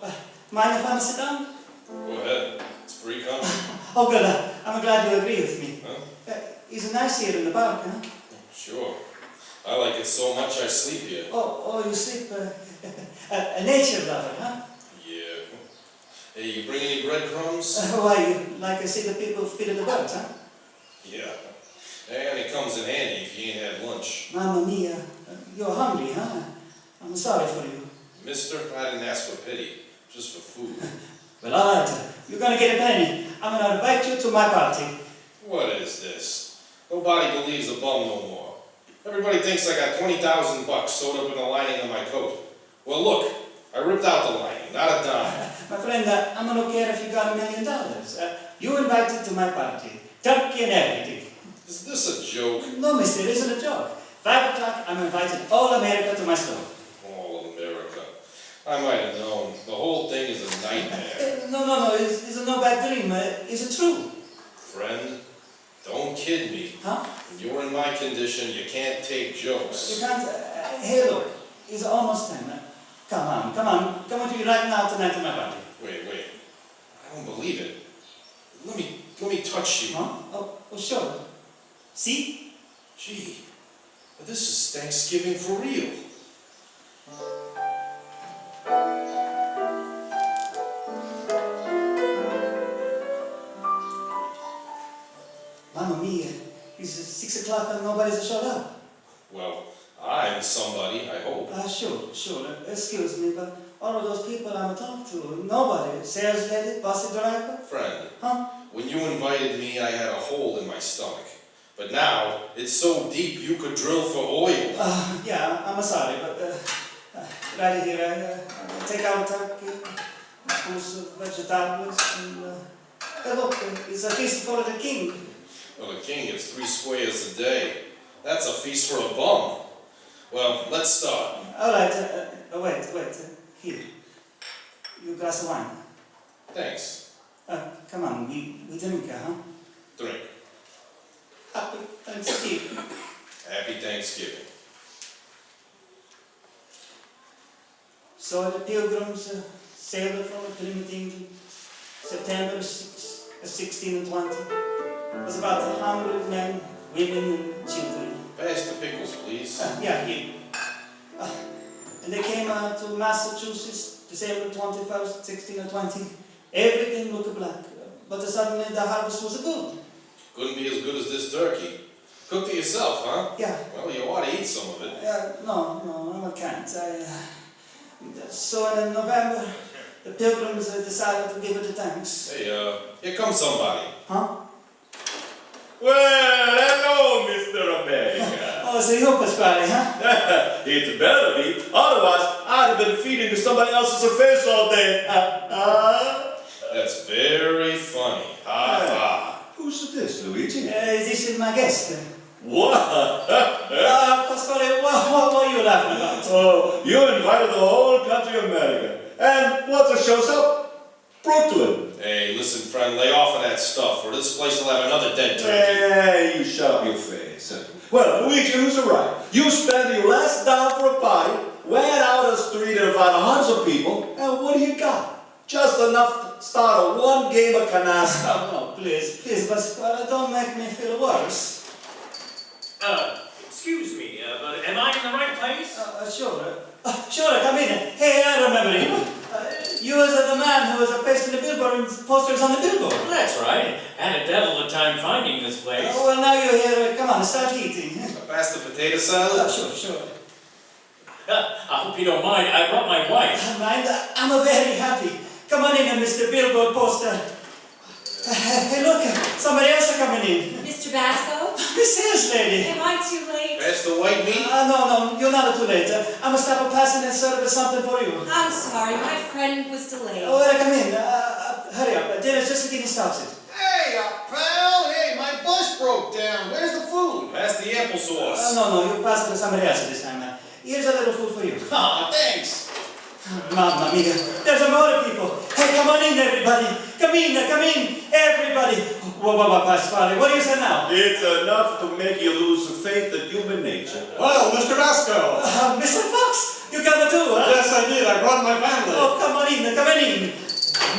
Mind if I sit down? Go ahead. It's free company. Oh, good. I'm glad you agree with me. Huh? It's nice here in the park, huh? Sure. I like it so much I sleep here. Oh, you sleep. A nature lover, huh? Yeah. Hey, you bring any breadcrumbs? Why, you like to see the people feeding the birds, huh? Yeah. And it comes in handy if you ain't had lunch. Mamma mia, you're hungry, huh? I'm sorry for you. Mister, I didn't ask for pity. Just for food. Well, all right. You're going to get a penny. I'm going to invite you to my party. What is this? Nobody believes a bum no more. Everybody thinks I got 20,000 bucks sewed up in the lining of my coat. Well, look. I ripped out the lining. Not a dime. My friend, I'm going to care if you got $1 million. You invited to my party. Turkey and everything. Is this a joke? No, mister, it isn't a joke. 5 o'clock, I'm inviting all America to my store. All of America. I might have known. The whole thing is a nightmare. No, it's a no bad dream. Is it true? Friend, don't kid me. Huh? When you're in my condition, you can't take jokes. You can't. Hey, look, it's almost time. Come on to you right now tonight to my party. Wait. I don't believe it. Let me touch you. Huh? Oh, sure. See? Gee, this is Thanksgiving for real. Mamma mia, it's 6 o'clock and nobody's showed up. Well, I'm somebody, I hope. Sure. Excuse me, but all of those people I'm talking to, nobody. Sales lady, bus driver. Friend, Huh? when you invited me, I had a hole in my stomach. But now, it's so deep you could drill for oil. Yeah, I'm sorry, but right here, I take out turkey, those vegetables, and look, it's a feast for the king. Well, the king gets 3 squares a day. That's a feast for a bum. Well, let's start. All right, wait, here. You glass of wine. Thanks. Come on, we drink, huh? Drink. Happy Thanksgiving. Happy Thanksgiving. So the pilgrims sailed from Plymouth, England, September 16 and 20. It was about 100 men, women, and children. Pass the pickles, please. Yeah, here. And they came to Massachusetts, December 21st, 16 and 20. Everything looked black, but suddenly the harvest was good. Couldn't be as good as this turkey. Cooked it yourself, huh? Yeah. Well, you ought to eat some of it. No, I can't. So in November, the pilgrims decided to give it a thanks. Hey, here comes somebody. Huh? Well, hello, Mr. America. Oh, so you Pasquale, huh? It better be, otherwise I'd have been feeding to somebody else's face all day. That's very funny. Ha ha. Who's this, Luigi? This is my guest. What? Pasquale, what are you laughing about? Oh, you invited the whole country of America. And what's the show's up? Brooklyn. Hey, listen, friend, lay off of that stuff, or this place will have another dead turkey. Hey, you shut up your face. Well, Luigi, who's right? You spent your last dime for a party, went out on the street and invited hundreds of people, and what do you got? Just enough to start a one game of canasta. No, please, Pasquale, don't make me feel worse. Excuse me, but am I in the right place? Sure, come in. Hey, I remember you. You was the man who was pasting the posters on the billboard. That's right. Had a devil of a time finding this place. Well, now you're here. Come on, start eating. Pass the potato salad? Sure. I hope you don't mind. I brought my wife. Mind, I'm very happy. Come on in, Mr. Billboard Poster. Hey, look, somebody else is coming in. Mr. Basco? Miss Sales lady. Am I too late? Pass the white meat? No, you're not too late. I'm gonna stop passing and serve something for you. I'm sorry, my friend was delayed. Oh, come in. Hurry up. Dinner's just getting started. Hey, pal! Hey, my bus broke down. Where's the food? Pass the applesauce. No, you pass it to somebody else this time. Here's a little food for you. Ah, thanks. Mamma mia, there's more people. Hey, come on in, everybody. Come in, everybody. Pasquale, what do you say now? It's enough to make you lose faith in human nature. Well, Mr. Basco. Mr. Fox, you come too, huh? Yes, I did. I brought my family. Oh, come on in.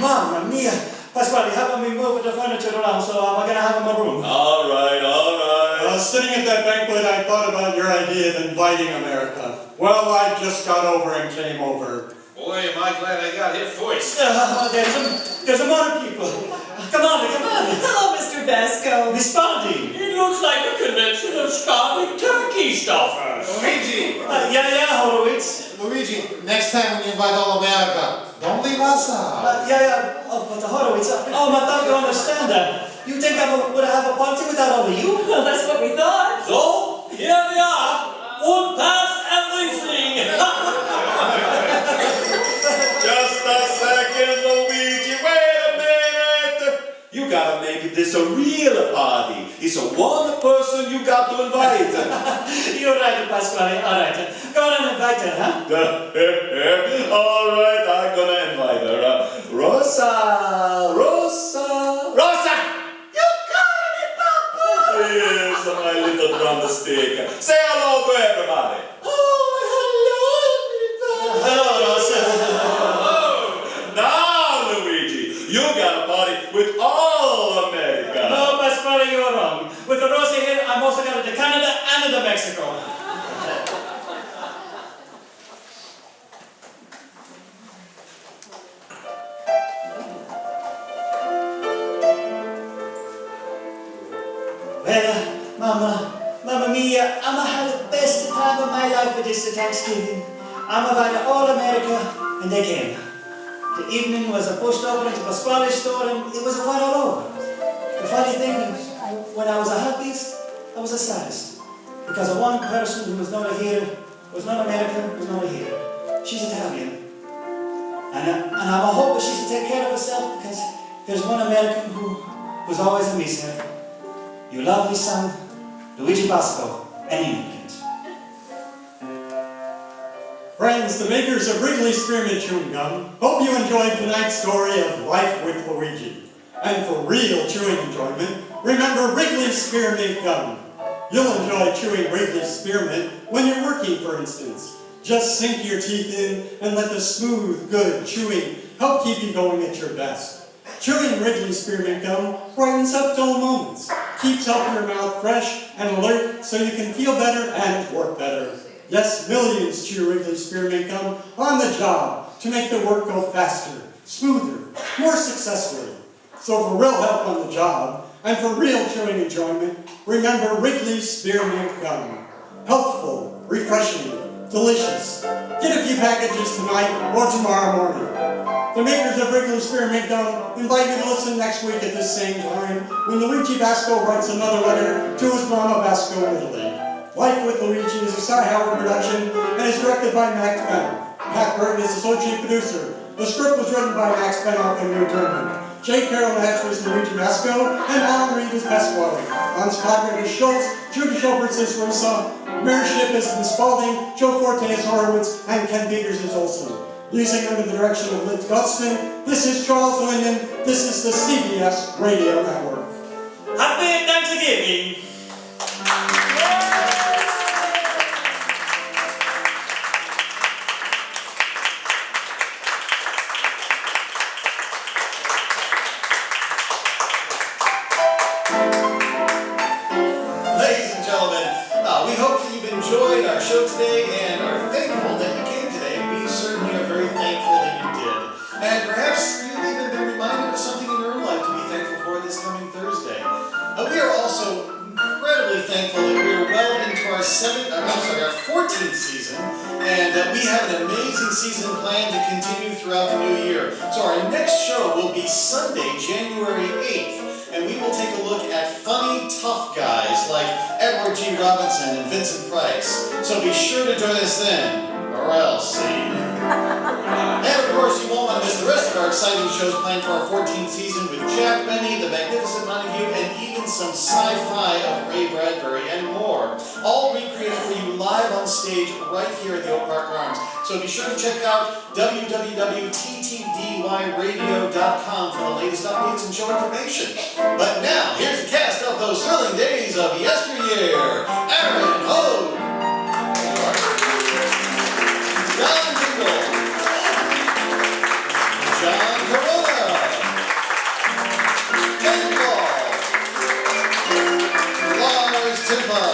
Mamma mia. Pasquale, how about we move the furniture around so I'm gonna have my room? All right. Sitting at that banquet, I thought about your idea of inviting America. Well, I just got over and came over. Boy, am I glad I got here first. There's more people. Come on. Hello, Mr. Basco. Miss Baldi. It looks like a convention of starving turkey stuffers. Luigi! Yeah, Horowitz. Luigi, next time when you invite all America, don't leave us out. Oh, but Horowitz. I thought you understand that. You think I would have a party without all of you? Well, that's what we thought. So, here we are. Won't pass everything. Just a second, Luigi. Wait a minute. You gotta make this a real party. It's a one person you got to invite. You're right, Pasquale. All right. Go on and invite her, huh? All right, I'm gonna invite her. Rosa. You got it, Papa. Yes, my little drumstick. Say hello to everybody. Hello, Rosa. Now, Luigi, you got a party with all America. No, Pasquale, you're wrong. With the Rosa here, I'm also got the Canada and the Mexico. Well, Mamma mia, I'm gonna have the best time of my life with this Thanksgiving. I'm invited all America, and they came. The evening was pushed over into Pasquale's store, and it was fun all over. The funny thing is, when I was the happiest, I was the saddest. Because the one person who was not here, was not American, was not here. She's Italian. And I'm hoping she's to take care of herself, because there's one American who was always a miss her. Your lovely son, Luigi Basco, and England. Friends, the makers of Wrigley Spearmint Chewing Gum, hope you enjoyed tonight's story of Life with Luigi. And for real chewing enjoyment, remember Wrigley Spearmint Gum. You'll enjoy chewing Wrigley Spearmint when you're working, for instance. Just sink your teeth in and let the smooth, good chewing help keep you going at your best. Chewing Wrigley Spearmint Gum brightens up dull moments, keeps up your mouth fresh and alert so you can feel better and work better. Yes, millions chew Wrigley Spearmint Gum on the job to make the work go faster, smoother, more successfully. So for real help on the job, And for real chewing enjoyment, remember Wrigley's Spearmint Gum. Healthful, refreshing, delicious. Get a few packages tonight or tomorrow morning. The makers of Wrigley's Spearmint Gum invite you to listen next week at this same time when Luigi Basco writes another letter to his mama Basco in Italy. Life with Luigi is a Cy Howard production and is directed by Max Benoff. Pat Burton is associate producer. The script was written by Max Benoff and Lou Turnman. J. Carroll Nash was Luigi Basco, and Alan Reed is Pasquale. On Scotland is Schultz, Judy Schultz is Risa, Mary Shipp is Miss Spalding, Joe Forte is Horowitz, and Ken Peters is Olson. Music under the direction of Liz Gutston. This is Charles Linden. This is the CBS Radio Network. Happy Thanksgiving! Ladies and gentlemen, we hope that you've enjoyed our show today and are thankful that you came today. We certainly are very thankful that you did. And perhaps you've even been reminded of something in your own life to be thankful for this coming Thursday. We are also incredibly thankful that we are well into our 14th season, and we have an amazing season planned to continue throughout the new year. So our next show will be Sunday, January 8th, and we will take a look at funny, tough guys like Edward G. Robinson and Vincent Price. So be sure to join us then, or else, see. And of course, you won't want to miss the rest of our exciting shows planned for our 14th season with Jack Benny, The Magnificent Montague, and even some sci-fi of Ray Bradbury and more. All recreated for you live on stage right here at the Oak Park Arms. So be sure to check out www.ttdyradio.com for the latest updates and show information. But now, here's the cast of those thrilling days of yesteryear. Aaron Hogue. John Dingle. John Corona. Ken Ball. Lars Timpa.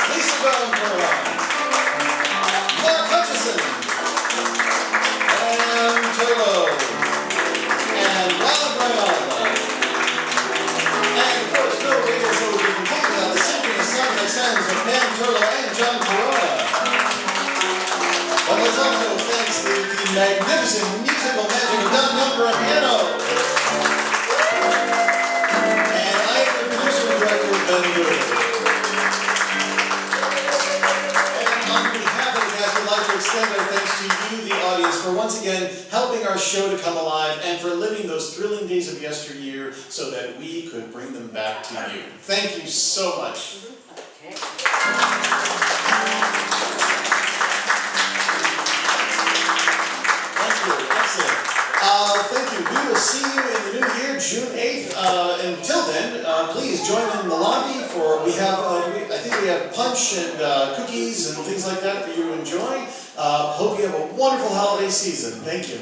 Lisa Brown Corona. Mark Hutchison. Pam Turlo. And Ron Brown. And of course, no radio show would be complete without the synchronous soundtrack sounds of Pam Turlo and John Corona. But there's also thanks to the magnificent musical magic of Don Younger on piano. And I am the producer and director of Ben Lewis. And on behalf of the cast, we'd like to extend our thanks to you, the audience, for once again helping our show to come alive and for living those thrilling days of yesteryear so that we could bring them back to you. Thank you so much. Thank you. We will see you in the new year, June 8th. Until then, please join in the lobby for, I think we have punch and cookies and things like that for you to enjoy. Hope you have a wonderful holiday season. Thank you.